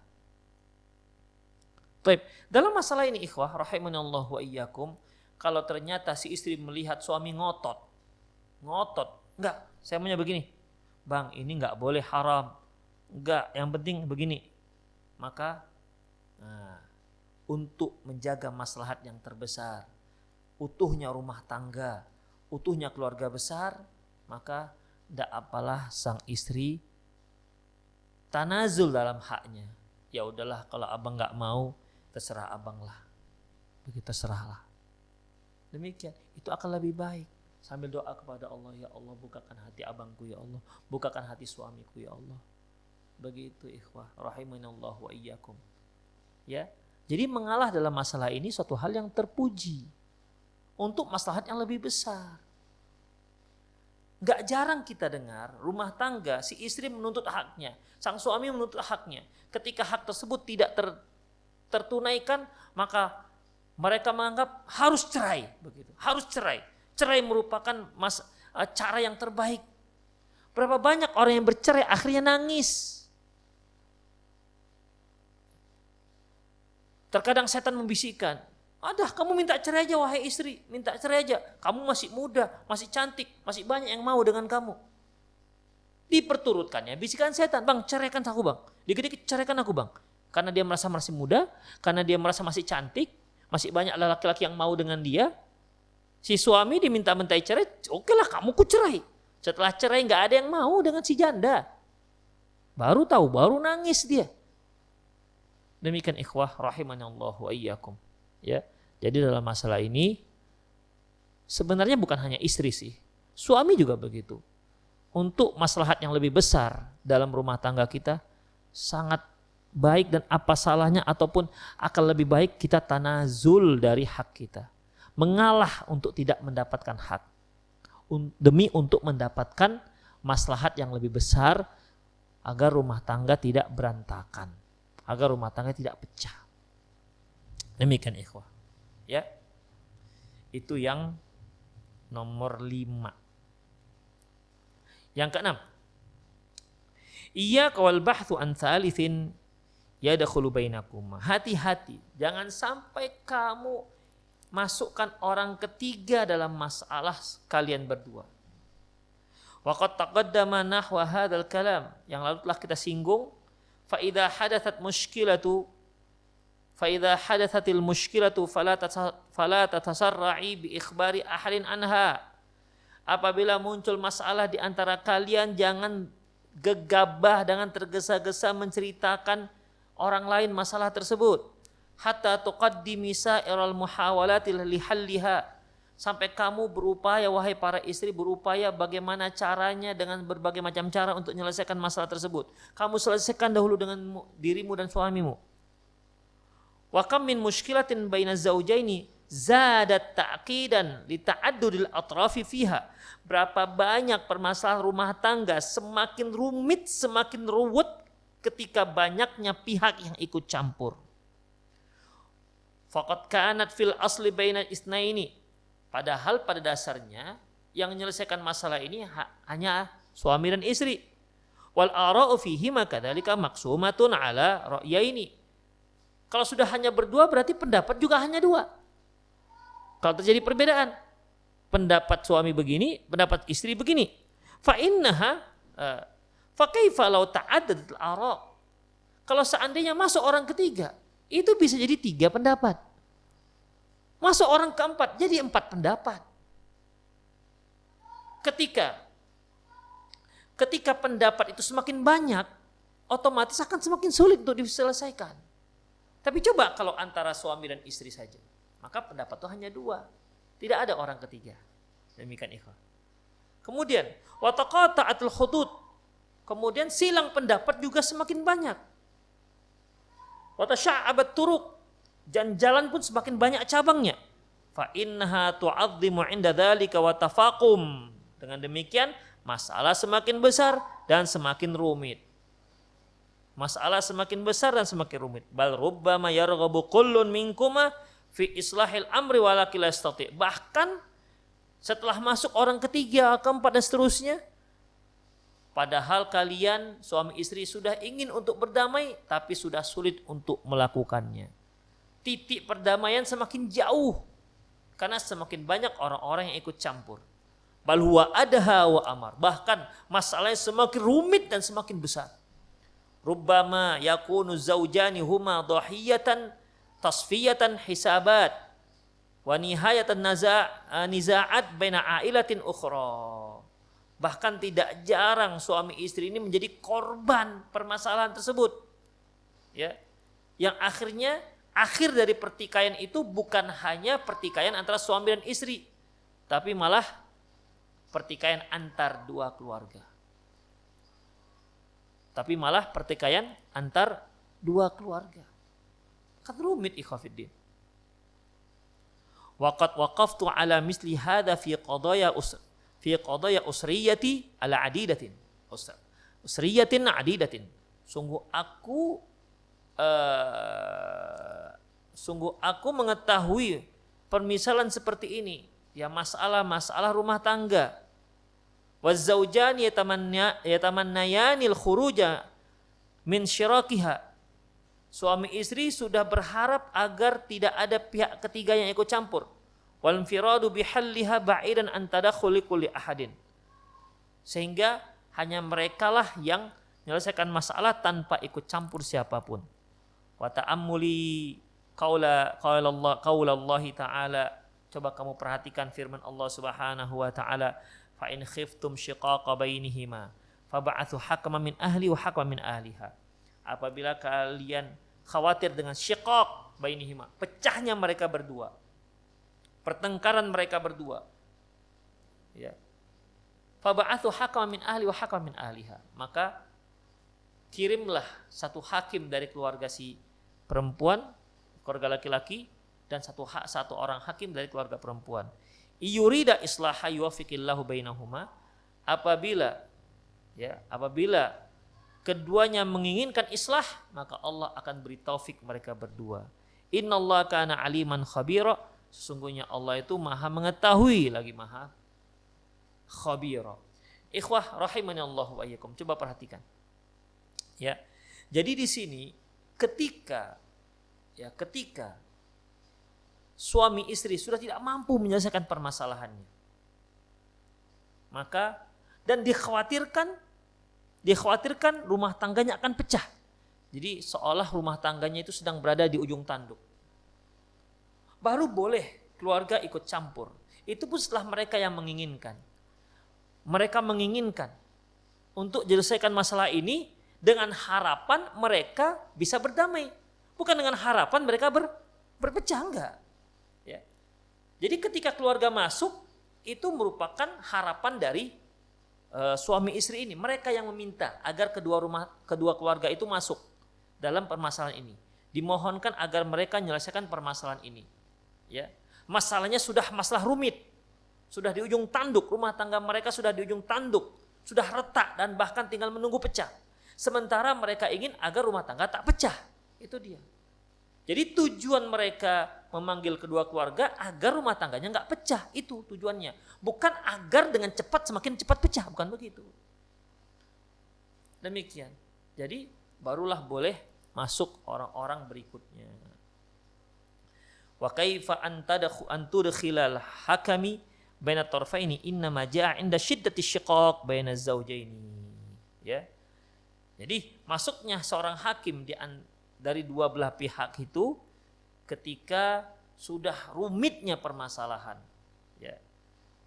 Baik, dalam masalah ini ikhwah, rahimanallahu wa iyyakum, kalau ternyata si istri melihat suami ngotot, enggak, saya maunya begini, bang ini enggak boleh haram, enggak, yang penting begini, maka untuk menjaga maslahat yang terbesar, utuhnya rumah tangga, utuhnya keluarga besar, maka tidak apalah sang istri tanazul dalam haknya. Ya udahlah kalau abang enggak mau, terserah abang lah. Begitu terserahlah. Demikian, itu akan lebih baik. Sambil doa kepada Allah, ya Allah bukakan hati abangku ya Allah, bukakan hati suamiku ya Allah. Begitu ikhwah, rahimanallahu wa iyyakum. Ya. Jadi mengalah dalam masalah ini suatu hal yang terpuji untuk maslahat yang lebih besar. Gak jarang kita dengar rumah tangga si istri menuntut haknya, sang suami menuntut haknya. Ketika hak tersebut tidak tertunaikan, maka mereka menganggap harus cerai, begitu. Harus cerai. Cerai merupakan cara yang terbaik. Berapa banyak orang yang bercerai akhirnya nangis. Terkadang setan membisikkan, kamu minta cerai aja wahai istri, minta cerai aja. Kamu masih muda, masih cantik, masih banyak yang mau dengan kamu. Diperturutkannya bisikan setan, bang ceraikan aku bang, dikit-dikit ceraikan aku bang. Karena dia merasa masih muda, karena dia merasa masih cantik, masih banyak laki-laki yang mau dengan dia. Si suami diminta-mintai cerai, oke lah kamu ku cerai. Setelah cerai gak ada yang mau dengan si janda. Baru tahu, baru nangis dia. Demikian ikhwah rahimanallahu wa iyyakum. Ya, jadi dalam masalah ini sebenarnya bukan hanya istri sih, suami juga begitu. Untuk maslahat yang lebih besar dalam rumah tangga kita sangat baik, dan apa salahnya ataupun akan lebih baik kita tanazul dari hak kita, mengalah untuk tidak mendapatkan hak demi untuk mendapatkan maslahat yang lebih besar agar rumah tangga tidak berantakan, agar rumah tangga tidak pecah. Demikian ikhwah. Ya. Itu yang nomor 5. Yang keenam, iyyaka wal bahthu an thalithin yadkhulu bainakum. Hati-hati, jangan sampai kamu masukkan orang ketiga dalam masalah kalian berdua. Wa qad taqaddama nahwa hadzal kalam, yang lalu telah kita singgung, fa idza hadatsatil mushkilatu fala tatasarra'i bi ikhbari ahadin anha. Apabila muncul masalah di antara kalian, jangan gegabah dengan tergesa-gesa menceritakan orang lain masalah tersebut. Hatta tuqaddimi sa'iral muhawalati lihalliha, sampai kamu berupaya, wahai para istri, berupaya bagaimana caranya dengan berbagai macam cara untuk menyelesaikan masalah tersebut. Kamu selesaikan dahulu dengan dirimu dan suamimu. Wa kam min mushkilatin baina zawjaini zadat ta'qidan li ta'addudil atrafi fiha. Berapa banyak permasalahan rumah tangga semakin rumit, semakin ruwet ketika banyaknya pihak yang ikut campur. Faqad kanat fil asli baina isnaini, padahal pada dasarnya yang menyelesaikan masalah ini hanya suami dan istri. Wal ara'u fihi makadzalika maqsumatun ala ra'yaini. Kalau sudah hanya berdua berarti pendapat juga hanya dua. Kalau terjadi perbedaan, pendapat suami begini, pendapat istri begini, fa kaifa law ta'addadat al-ara'. Kalau seandainya masuk orang ketiga, itu bisa jadi 3 pendapat. Masuk orang keempat jadi 4 pendapat. Ketika pendapat itu semakin banyak, otomatis akan semakin sulit untuk diselesaikan. Tapi coba kalau antara suami dan istri saja, maka pendapat itu hanya 2, tidak ada orang ketiga. Demikian ikhwan. Kemudian wa taqata'atul hudud, kemudian silang pendapat juga semakin banyak. Wa tasya'abat turuq, dan jalan pun semakin banyak cabangnya. Fa innaha tu'azzimu 'inda dzalika wa tafaqum. Dengan demikian masalah semakin besar dan semakin rumit. Masalah semakin besar dan semakin rumit. Bal rubbama yarghabu kullun minkuma fi islahil amri walakin la yastati'. Bahkan setelah masuk orang ketiga, keempat dan seterusnya, padahal kalian suami istri sudah ingin untuk berdamai tapi sudah sulit untuk melakukannya. Titik perdamaian semakin jauh karena semakin banyak orang-orang yang ikut campur. Bal huwa adha wa amar. Bahkan masalahnya semakin rumit dan semakin besar. Rubbama yakunu zawjani huma dhahiyatan tasfiyatan hisabat wa nihayatan niza'at baina ailatin ukhra. Bahkan tidak jarang suami istri ini menjadi korban permasalahan tersebut. Ya. Yang akhir dari pertikaian itu bukan hanya pertikaian antara suami dan istri, tapi malah pertikaian antar 2 keluarga. Tapi malah pertikaian antar 2 keluarga. Kan rumit ikhwafiddin. Waqad waqaftu ala misli hadha fi qadaya usriyati ala adidatin. Usriyatin adidatin. Sungguh aku mengetahui permisalan seperti ini, ya masalah rumah tangga. Wazzaujani yatamannayanil khuruja min syirakiha. Suami istri sudah berharap agar tidak ada pihak ketiga yang ikut campur. Wal infiradu bihalliha ba'idan an tadakhuli kulli ahadin. Sehingga hanya merekalah yang menyelesaikan masalah tanpa ikut campur siapapun. Wa ta'ammuli qaulallahi ta'ala. Coba kamu perhatikan firman Allah Subhanahu wa taala, fa in khiftum shiqaqa bainihima fab'athu hakaman min ahli wa hakaman min ahliha. Apabila kalian khawatir dengan syiqaq bainihima, pecahnya mereka berdua, pertengkaran mereka berdua, ya, fab'athu hakaman min ahli wa hakaman min ahliha, maka kirimlah satu hakim dari keluarga si perempuan, keluarga laki-laki, dan satu orang hakim dari keluarga perempuan. Iyurida islaha yuwaffiqillahu bainahuma, apabila keduanya menginginkan islah, maka Allah akan beri taufik mereka berdua. Innallaha kana aliman khabira, sesungguhnya Allah itu maha mengetahui lagi maha khabira. Ikhwah rahimani Allah wa iyyakum, coba perhatikan. Ya. Jadi di sini ketika suami istri sudah tidak mampu menyelesaikan permasalahannya, maka dan dikhawatirkan rumah tangganya akan pecah. Jadi seolah rumah tangganya itu sedang berada di ujung tanduk. Baru boleh keluarga ikut campur. Itu pun setelah mereka yang menginginkan. Mereka menginginkan untuk menyelesaikan masalah ini dengan harapan mereka bisa berdamai. Bukan dengan harapan mereka berpecah, enggak. Ya. Jadi ketika keluarga masuk, itu merupakan harapan dari suami istri ini. Mereka yang meminta agar kedua keluarga itu masuk dalam permasalahan ini. Dimohonkan agar mereka menyelesaikan permasalahan ini. Ya. Masalahnya sudah masalah rumit. Sudah di ujung tanduk, rumah tangga mereka sudah di ujung tanduk, sudah retak dan bahkan tinggal menunggu pecah. Sementara mereka ingin agar rumah tangga tak pecah. Itu dia. Jadi tujuan mereka memanggil kedua keluarga agar rumah tangganya nggak pecah. Itu tujuannya. Bukan agar dengan cepat semakin cepat pecah. Bukan begitu. Demikian. Jadi barulah boleh masuk orang-orang berikutnya. Wa kaifa antudkhilal hakami baina tarfaini innama jaa inda syiddati syiqaq baina zaujaini. Ya. Jadi masuknya seorang hakim dari dua belah pihak itu ketika sudah rumitnya permasalahan, ya,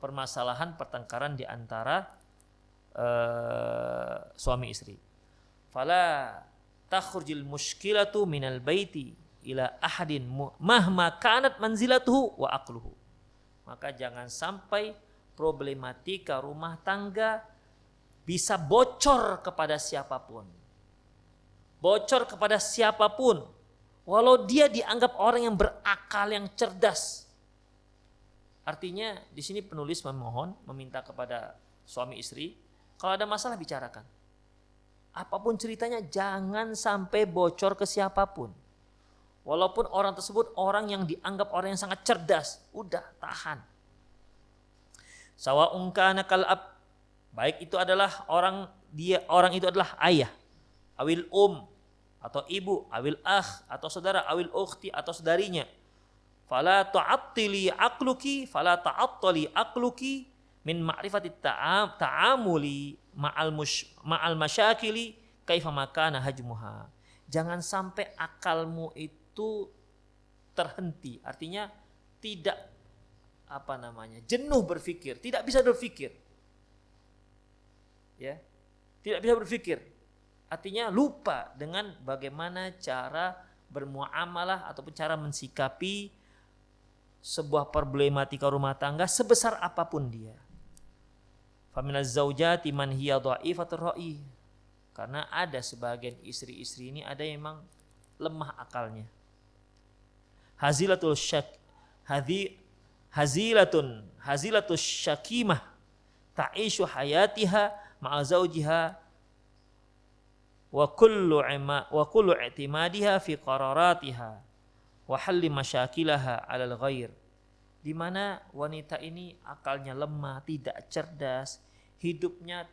permasalahan pertengkaran di antara suami istri. Fala takhrujul mushkilatu minal baiti ila ahadin mahma kanat manzilatuhu wa aqluhu. Maka jangan sampai problematika rumah tangga bisa bocor kepada siapapun. Bocor kepada siapapun. Walau dia dianggap orang yang berakal, yang cerdas. Artinya di sini penulis meminta kepada suami istri, kalau ada masalah bicarakan. Apapun ceritanya jangan sampai bocor ke siapapun. Walaupun orang tersebut orang yang dianggap orang yang sangat cerdas, udah tahan. Sawa'un kana kal ab, baik itu adalah orang itu adalah ayah, awil atau ibu, awil akh atau saudara, awil ukhti atau saudarinya. Fala ta'attali aqluki min ma'rifati ta'amuli ma'al masyakili kaifa makana hajmuha. Jangan sampai akalmu itu terhenti, artinya tidak jenuh berpikir, tidak bisa berpikir. Ya. Tidak bisa berpikir. Artinya lupa dengan bagaimana cara bermuamalah ataupun cara mensikapi sebuah problematika rumah tangga sebesar apapun dia. Faminaz zaujati man hiya dha'ifatur ra'i. Karena ada sebagian istri-istri ini ada yang memang lemah akalnya. Hazilatul syakimah ta'ishu hayatiha ma'a zawjiha wa kullu i'timadiha fi qararatiha wa halli masyakilaha 'alal ghair. Di mana wanita ini akalnya lemah, tidak cerdas, hidupnya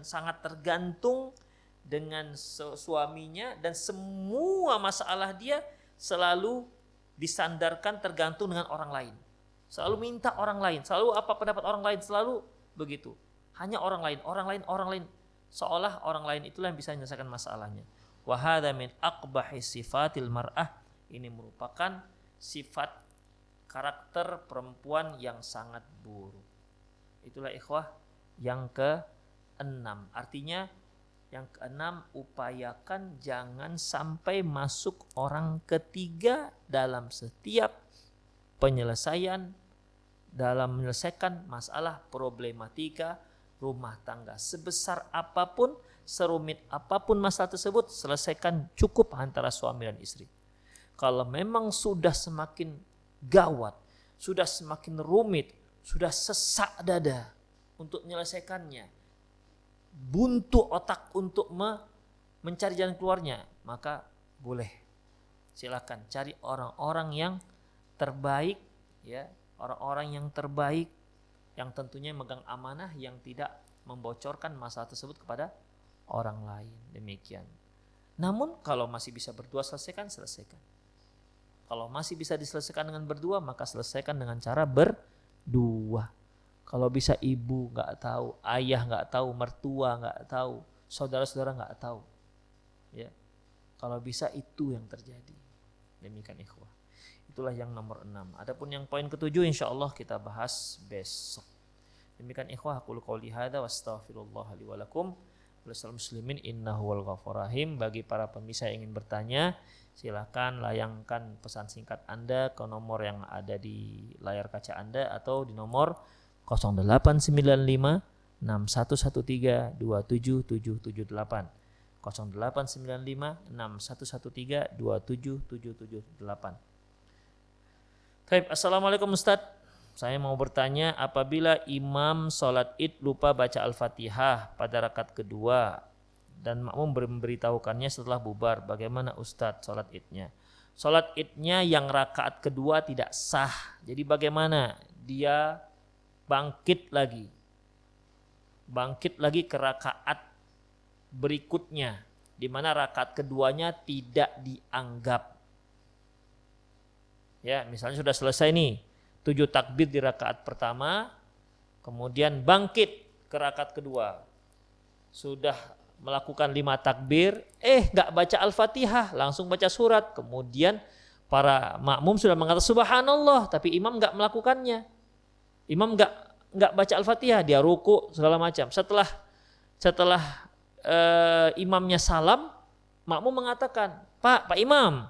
sangat tergantung dengan suaminya dan semua masalah dia selalu disandarkan tergantung dengan orang lain. Selalu minta orang lain, selalu apa pendapat orang lain, selalu begitu. Hanya orang lain. Seolah orang lain itulah yang bisa menyelesaikan masalahnya. Wa hadza min aqbahi sifatil mar'ah. Ini merupakan sifat karakter perempuan yang sangat buruk. Itulah ikhwah yang ke-6. Artinya yang ke-6, upayakan jangan sampai masuk orang ketiga dalam setiap penyelesaian, dalam menyelesaikan masalah problematika rumah tangga. Sebesar apapun, serumit apapun masalah tersebut, selesaikan cukup antara suami dan istri. Kalau memang sudah semakin gawat, sudah semakin rumit, sudah sesak dada untuk menyelesaikannya, buntu otak untuk mencari jalan keluarnya, maka boleh silakan cari orang-orang yang terbaik, ya, orang-orang yang terbaik yang tentunya megang amanah, yang tidak membocorkan masalah tersebut kepada orang lain. Demikian. Namun kalau masih bisa berdua selesaikan. Kalau masih bisa diselesaikan dengan berdua, maka selesaikan dengan cara berdua. Kalau bisa ibu nggak tahu, ayah nggak tahu, mertua nggak tahu, saudara-saudara nggak tahu, ya. Kalau bisa itu yang terjadi. Demikian ikhwah. Itulah yang nomor 6. Adapun yang poin ke-7 insyaallah kita bahas besok. Demikian ikhwah, aku qouli hadza wa astaghfirullah li wa lakum. Wassalamu muslimin innahu wal ghafurur rahim. Bagi para pemirsa yang ingin bertanya, silakan layangkan pesan singkat Anda ke nomor yang ada di layar kaca Anda atau di nomor 0895 6113 27778. 0895 6113 27778. Baik, assalamualaikum Ustaz. Saya mau bertanya, apabila imam sholat id lupa baca Al-Fatihah pada rakaat kedua dan makmum memberitahukannya setelah bubar, bagaimana Ustaz sholat idnya? Sholat idnya yang rakaat kedua tidak sah. Jadi bagaimana? Dia bangkit lagi ke rakaat berikutnya, di mana rakaat keduanya tidak dianggap. Ya, misalnya sudah selesai nih 7 takbir di rakaat pertama, kemudian bangkit ke rakaat kedua, sudah melakukan 5 takbir, nggak baca Al-Fatihah, langsung baca surat. Kemudian para makmum sudah mengatakan subhanallah, tapi imam nggak melakukannya. Imam nggak baca Al-Fatihah, dia ruku segala macam. Setelah imamnya salam, makmum mengatakan, Pak Imam,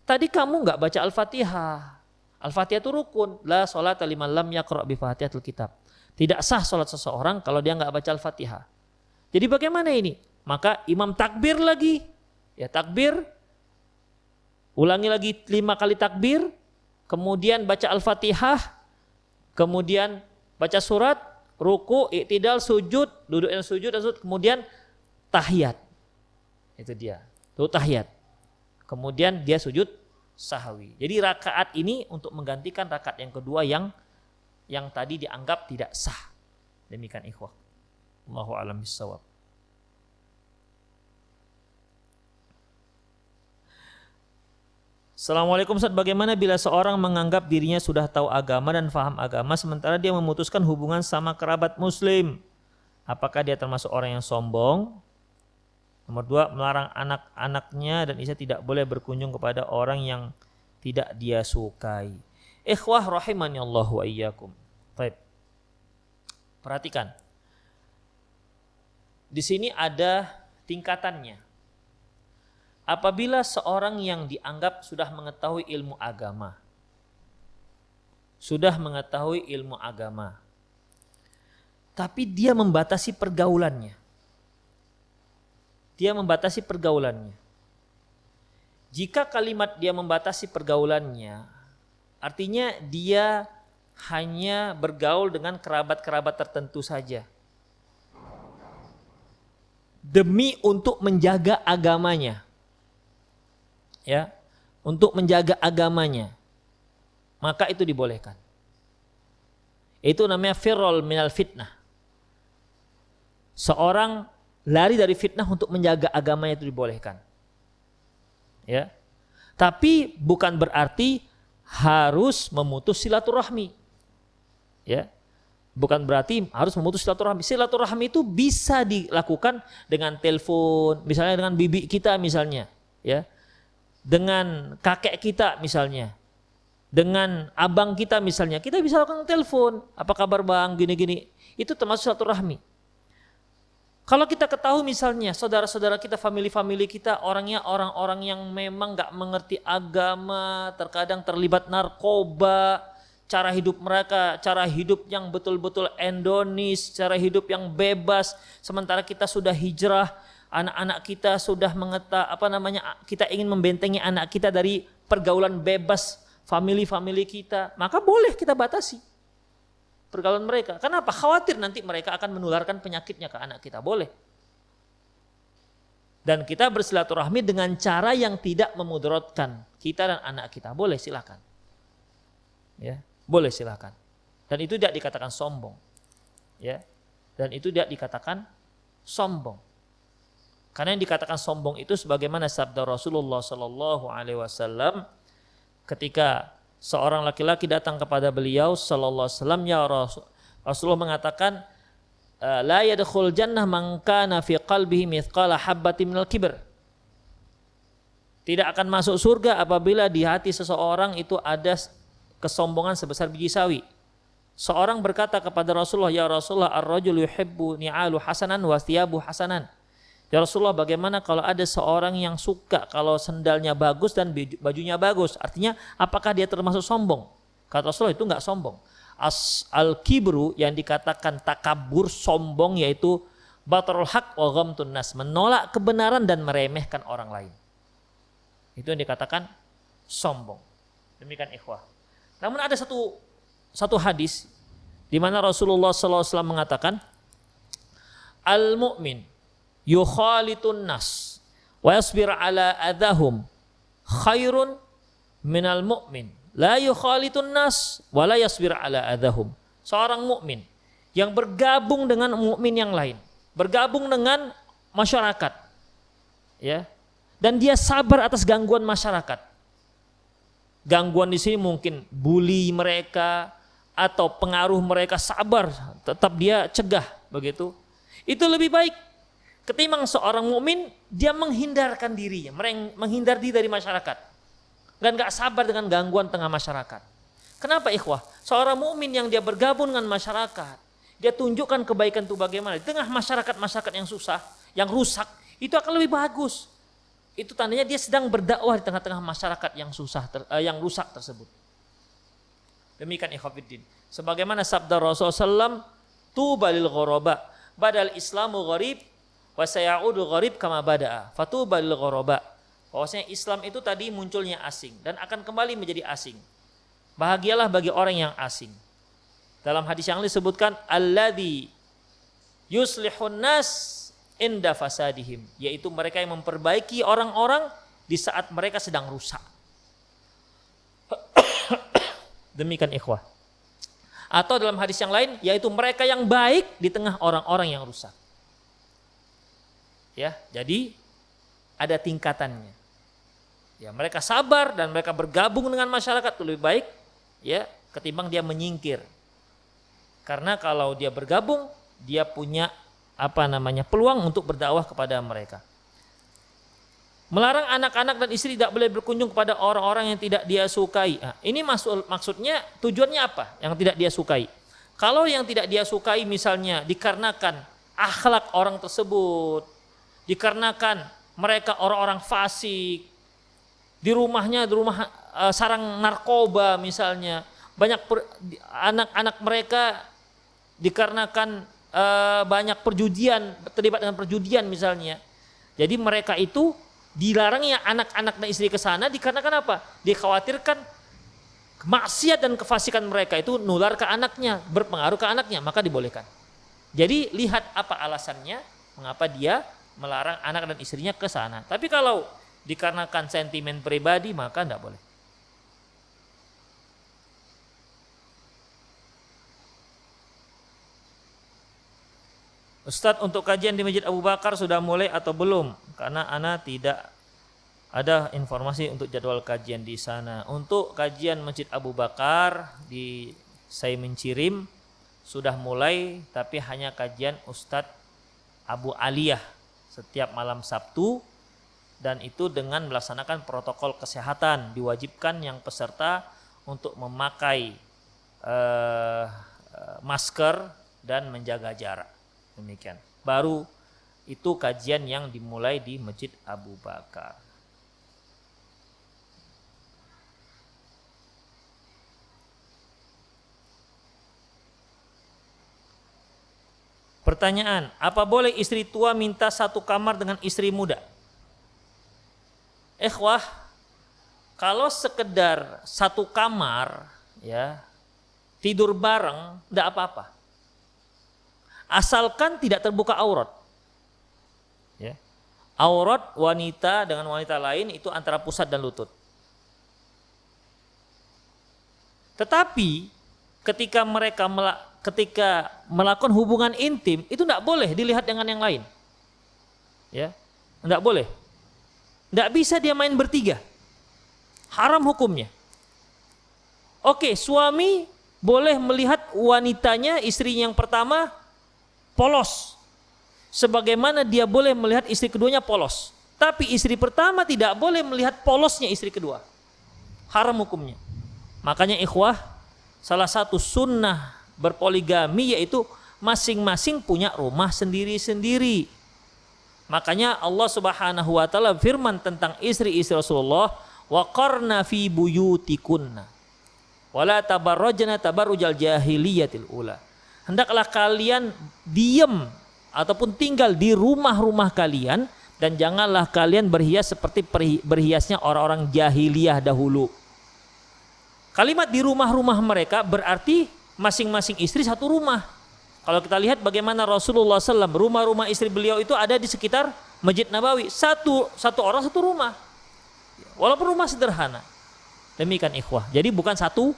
tadi kamu nggak baca Al-Fatihah. Al-Fatihah itu rukun. La sholata liman lam yaqra' bi Fatihatil kitab. Tidak sah sholat seseorang kalau dia nggak baca Al-Fatihah. Jadi bagaimana ini? Maka imam takbir lagi. Ya takbir, ulangi lagi 5 kali takbir, kemudian baca Al-Fatihah, kemudian baca surat, ruku, i'tidal, sujud, duduk dan sujud, kemudian tahiyat. Itu dia. Itu tahiyat. Kemudian dia sujud sahwi. Jadi rakaat ini untuk menggantikan rakaat yang kedua yang tadi dianggap tidak sah. Demikian ikhwah. Allahu a'lam bissawab. Assalamualaikum Ustaz, bagaimana bila seorang menganggap dirinya sudah tahu agama dan faham agama sementara dia memutuskan hubungan sama kerabat muslim? Apakah dia termasuk orang yang sombong? Nomor 2, melarang anak-anaknya dan istri tidak boleh berkunjung kepada orang yang tidak dia sukai. Ikhwah rahimani Allah wa iyyakum. Baik. Perhatikan. Di sini ada tingkatannya. Apabila seorang yang dianggap sudah mengetahui ilmu agama, tapi dia membatasi pergaulannya. Jika kalimat dia membatasi pergaulannya, artinya dia hanya bergaul dengan kerabat-kerabat tertentu saja. Demi untuk menjaga agamanya. Ya, untuk menjaga agamanya. Maka itu dibolehkan. Itu namanya firrul minal fitnah. Seorang lari dari fitnah untuk menjaga agamanya, itu dibolehkan. Ya. Tapi bukan berarti harus memutus silaturahmi. Ya. Bukan berarti harus memutus silaturahmi. Silaturahmi itu bisa dilakukan dengan telepon, misalnya dengan bibi kita misalnya, ya. Dengan kakek kita misalnya. Dengan abang kita misalnya. Kita bisa lakukan telepon, apa kabar Bang, gini-gini. Itu termasuk silaturahmi. Kalau kita ketahui misalnya saudara-saudara kita, family kita orangnya orang-orang yang memang gak mengerti agama, terkadang terlibat narkoba, cara hidup mereka, cara hidup yang betul-betul hedonis, cara hidup yang bebas, sementara kita sudah hijrah, anak-anak kita sudah kita ingin membentengi anak kita dari pergaulan bebas family kita, maka boleh kita batasi pergaulan mereka. Kenapa? Khawatir nanti mereka akan menularkan penyakitnya ke anak kita. Boleh. Dan kita bersilaturahmi dengan cara yang tidak memudaratkan kita dan anak kita. Boleh, silakan. Ya, boleh silakan. Dan itu tidak dikatakan sombong. Ya. Dan itu tidak dikatakan sombong. Karena yang dikatakan sombong itu sebagaimana sabda Rasulullah sallallahu alaihi wasallam ketika seorang laki-laki datang kepada beliau sallallahu alaihi wasallam, ya Rasulullah mengatakan, la yadkhul jannah man kana fi qalbihi mithqala habbatin minal kibr. Tidak akan masuk surga apabila di hati seseorang itu ada kesombongan sebesar biji sawi. Seorang berkata kepada Rasulullah, ya Rasulullah, ar-rajul yuhibbu ni'alu hasanan wa thiyabu hasanan. Ya Rasulullah, bagaimana kalau ada seorang yang suka kalau sendalnya bagus dan bajunya bagus? Artinya apakah dia termasuk sombong? Kata Rasulullah, itu enggak sombong. Al-kibru yang dikatakan takabur, sombong, yaitu batarul haq wa ghamtun nas, menolak kebenaran dan meremehkan orang lain. Itu yang dikatakan sombong. Demikian ikhwah. Namun ada satu hadis di mana Rasulullah SAW mengatakan, al-mu'min yukhalitun nas wa yasbir ala adahum khairun minal mu'min la yukhalitun nas wa la yasbir ala adahum. Seorang mukmin yang bergabung dengan mukmin yang lain, bergabung dengan masyarakat, ya, dan dia sabar atas gangguan masyarakat. Gangguan di sini mungkin bully mereka atau pengaruh mereka, sabar, tetap dia cegah begitu. Itu lebih baik ketimbang seorang mukmin dia menghindarkan dirinya, menghindar diri dari masyarakat, dan gak sabar dengan gangguan tengah masyarakat. Kenapa ikhwah? Seorang mukmin yang dia bergabung dengan masyarakat, dia tunjukkan kebaikan itu bagaimana di tengah masyarakat yang susah, yang rusak, itu akan lebih bagus. Itu tandanya dia sedang berdakwah di tengah-tengah masyarakat yang susah, yang rusak tersebut. Demikian ikhwafiddin. Sebagaimana sabda Rasulullah SAW, tuba lil ghuraba, badal islamu gharib, wa sayaudu gharib kama bada'a, fatuba lil ghuraba. Bahwasanya Islam itu tadi munculnya asing dan akan kembali menjadi asing. Bahagialah bagi orang yang asing. Dalam hadis yang lain disebutkan, alladzi yuslihun nas inda fasadihim, yaitu mereka yang memperbaiki orang-orang di saat mereka sedang rusak. Demikian ikhwah. Atau dalam hadis yang lain, yaitu mereka yang baik di tengah orang-orang yang rusak. Ya, jadi ada tingkatannya. Ya, mereka sabar dan mereka bergabung dengan masyarakat itu lebih baik, ya, ketimbang dia menyingkir. Karena kalau dia bergabung, dia punya peluang untuk berdakwah kepada mereka. Melarang anak-anak dan istri tidak boleh berkunjung kepada orang-orang yang tidak dia sukai. Nah, ini maksudnya tujuannya apa? Yang tidak dia sukai. Kalau yang tidak dia sukai misalnya dikarenakan akhlak orang tersebut, dikarenakan mereka orang-orang fasik, di rumah sarang narkoba misalnya, banyak anak-anak mereka dikarenakan banyak perjudian, terlibat dengan perjudian misalnya. Jadi mereka itu dilarangnya anak-anak dan istri ke sana dikarenakan apa? Dikhawatirkan maksiat dan kefasikan mereka itu nular ke anaknya, berpengaruh ke anaknya, maka dibolehkan. Jadi lihat apa alasannya mengapa dia melarang anak dan istrinya ke sana. Tapi kalau dikarenakan sentimen pribadi maka tidak boleh. Ustadz, untuk kajian di Masjid Abu Bakar sudah mulai atau belum? Karena ana tidak ada informasi untuk jadwal kajian di sana. Untuk kajian Masjid Abu Bakar di Saimin Cirim sudah mulai, tapi hanya kajian Ustadz Abu Aliyah setiap malam Sabtu, dan itu dengan melaksanakan protokol kesehatan. Diwajibkan yang peserta untuk memakai masker dan menjaga jarak. Demikian. Baru itu kajian yang dimulai di Masjid Abu Bakar. Pertanyaan, apa boleh istri tua minta satu kamar dengan istri muda? Ikhwah, kalau sekedar satu kamar, ya, tidur bareng, tidak apa-apa. Asalkan tidak terbuka aurat. Ya. Aurat wanita dengan wanita lain itu antara pusat dan lutut. Tetapi ketika mereka melakukan hubungan intim itu tidak boleh dilihat dengan yang lain. Ya. Enggak boleh. Enggak bisa dia main bertiga. Haram hukumnya. Oke, suami boleh melihat wanitanya, istrinya yang pertama polos. Sebagaimana dia boleh melihat istri keduanya polos. Tapi istri pertama tidak boleh melihat polosnya istri kedua. Haram hukumnya. Makanya ikhwah, salah satu sunnah berpoligami yaitu masing-masing punya rumah sendiri-sendiri. Makanya Allah Subhanahu wa taala firman tentang istri-istri Rasulullah, wa qarna fi buyutikunna wala tabarrajna tabarrujal jahiliyatil ula. Hendaklah kalian diam ataupun tinggal di rumah-rumah kalian dan janganlah kalian berhias seperti berhiasnya orang-orang jahiliyah dahulu. Kalimat di rumah-rumah mereka berarti masing-masing istri satu rumah. Kalau kita lihat bagaimana Rasulullah SAW, rumah-rumah istri beliau itu ada di sekitar Masjid Nabawi. Satu orang satu rumah. Walaupun rumah sederhana. Demikian ikhwah. Jadi bukan satu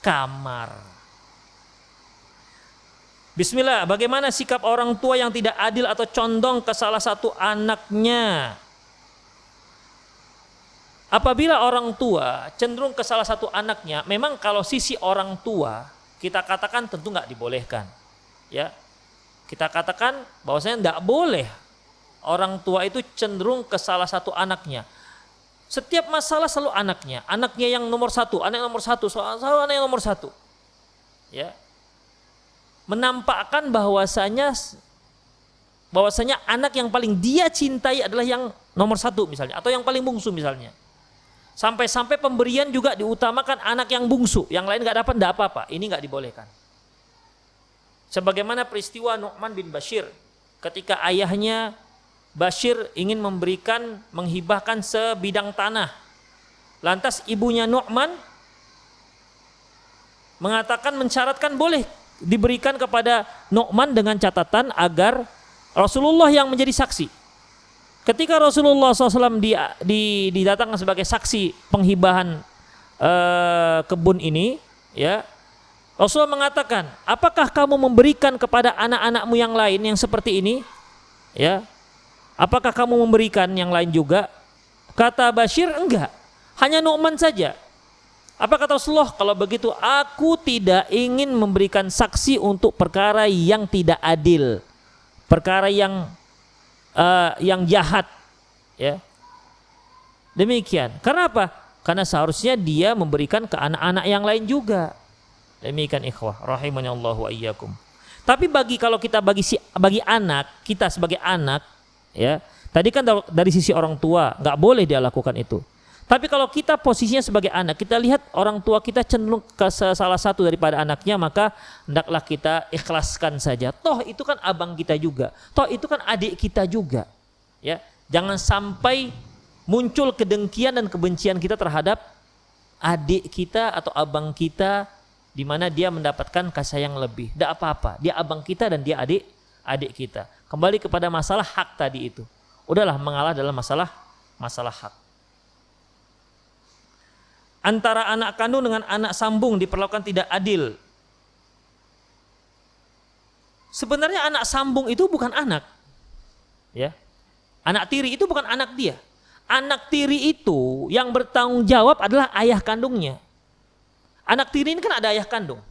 kamar. Bismillah, bagaimana sikap orang tua yang tidak adil atau condong ke salah satu anaknya? Apabila orang tua cenderung ke salah satu anaknya, memang kalau sisi orang tua kita katakan tentu nggak dibolehkan, ya. Kita katakan bahwasanya nggak boleh orang tua itu cenderung ke salah satu anaknya. Setiap masalah selalu anaknya yang nomor satu, anak yang nomor satu, selalu anak yang nomor satu, ya. Menampakkan bahwasanya anak yang paling dia cintai adalah yang nomor satu misalnya, atau yang paling bungsu misalnya. Sampai-sampai pemberian juga diutamakan anak yang bungsu, yang lain nggak dapat, nggak apa-apa. Ini nggak dibolehkan. Sebagaimana peristiwa Nu'man bin Bashir, ketika ayahnya Bashir ingin menghibahkan sebidang tanah, lantas ibunya Nu'man mensyaratkan boleh diberikan kepada Nu'man dengan catatan agar Rasulullah yang menjadi saksi. Ketika Rasulullah SAW didatangkan sebagai saksi penghibahan kebun ini, ya, Rasulullah mengatakan, apakah kamu memberikan kepada anak-anakmu yang lain yang seperti ini? Ya, apakah kamu memberikan yang lain juga? Kata Bashir, enggak, hanya Nu'man saja. Apa kata Rasulullah? Kalau begitu aku tidak ingin memberikan saksi untuk perkara yang tidak adil, perkara yang jahat, ya. Demikian. Karena apa? Karena seharusnya dia memberikan ke anak-anak yang lain juga. Demikian ikhwah rahimani Allah wa iyyakum. Tapi kalau kita bagi anak, kita sebagai anak, ya. Tadi kan dari sisi orang tua nggak boleh dia lakukan itu. Tapi kalau kita posisinya sebagai anak, kita lihat orang tua kita cenderung ke salah satu daripada anaknya, maka hendaklah kita ikhlaskan saja. Toh itu kan abang kita juga, toh itu kan adik kita juga, ya. Jangan sampai muncul kedengkian dan kebencian kita terhadap adik kita atau abang kita, di mana dia mendapatkan kasih sayang lebih. Tidak apa-apa, dia abang kita dan dia adik kita. Kembali kepada masalah hak tadi itu. Udahlah mengalah dalam masalah hak. Antara anak kandung dengan anak sambung diperlakukan tidak adil. Sebenarnya anak sambung itu bukan anak, ya. Anak tiri itu bukan anak dia. Anak tiri itu yang bertanggung jawab adalah ayah kandungnya. Anak tiri ini kan ada ayah kandung.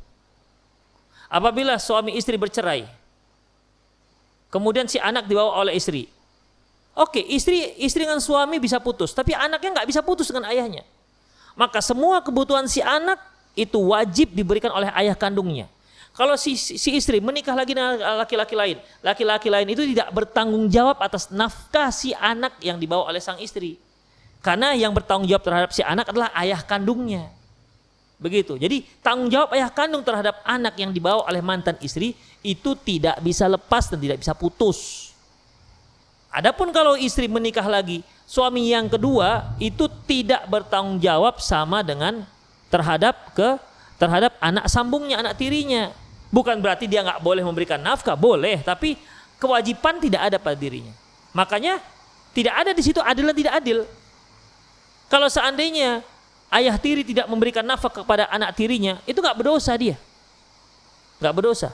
Apabila suami istri bercerai, kemudian si anak dibawa oleh istri. Oke, istri dengan suami bisa putus, tapi anaknya nggak bisa putus dengan ayahnya. Maka semua kebutuhan si anak itu wajib diberikan oleh ayah kandungnya. Kalau si istri menikah lagi dengan laki-laki lain itu tidak bertanggung jawab atas nafkah si anak yang dibawa oleh sang istri. Karena yang bertanggung jawab terhadap si anak adalah ayah kandungnya. Begitu. Jadi tanggung jawab ayah kandung terhadap anak yang dibawa oleh mantan istri itu tidak bisa lepas dan tidak bisa putus. Adapun kalau istri menikah lagi, suami yang kedua itu tidak bertanggung jawab sama dengan terhadap anak sambungnya, anak tirinya. Bukan berarti dia nggak boleh memberikan nafkah, boleh, tapi kewajiban tidak ada pada dirinya. Makanya tidak ada di situ adil dan tidak adil. Kalau seandainya ayah tiri tidak memberikan nafkah kepada anak tirinya, itu nggak berdosa dia, nggak berdosa.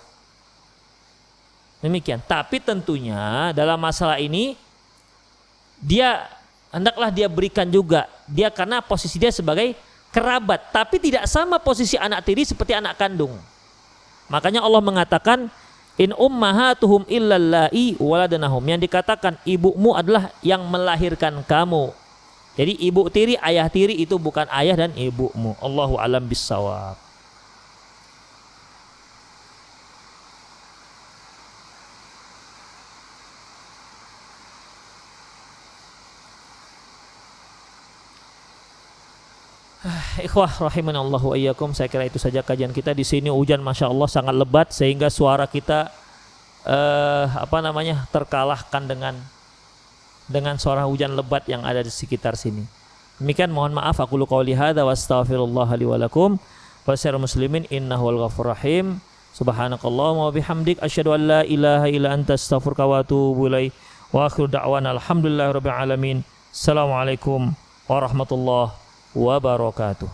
Demikian. Tapi tentunya dalam masalah ini hendaklah dia berikan juga. Dia karena posisi dia sebagai kerabat, tapi tidak sama posisi anak tiri seperti anak kandung. Makanya Allah mengatakan in ummahatuhum illallai waladanahum, yang dikatakan ibumu adalah yang melahirkan kamu. Jadi ibu tiri, ayah tiri itu bukan ayah dan ibumu. Allahu a'lam bissawab. Ikhwah rahimanallahu wa iyyakum, saya kira itu saja kajian kita di sini. Hujan masya Allah sangat lebat sehingga suara kita terkalahkan dengan suara hujan lebat yang ada di sekitar sini. Demikian, mohon maaf, aku qouli hadza wa astaghfirullah li wa lakum wa lisa'iril muslimin innahu wal ghafurur rahim. Subhanakallahumma wa bihamdik asyhadu an la ilaha illa anta astaghfiruka wa atubu ilaik. Wa akhiru da'wana alhamdulillahirabbil alamin. Assalamualaikum warahmatullahi wabarakatuh.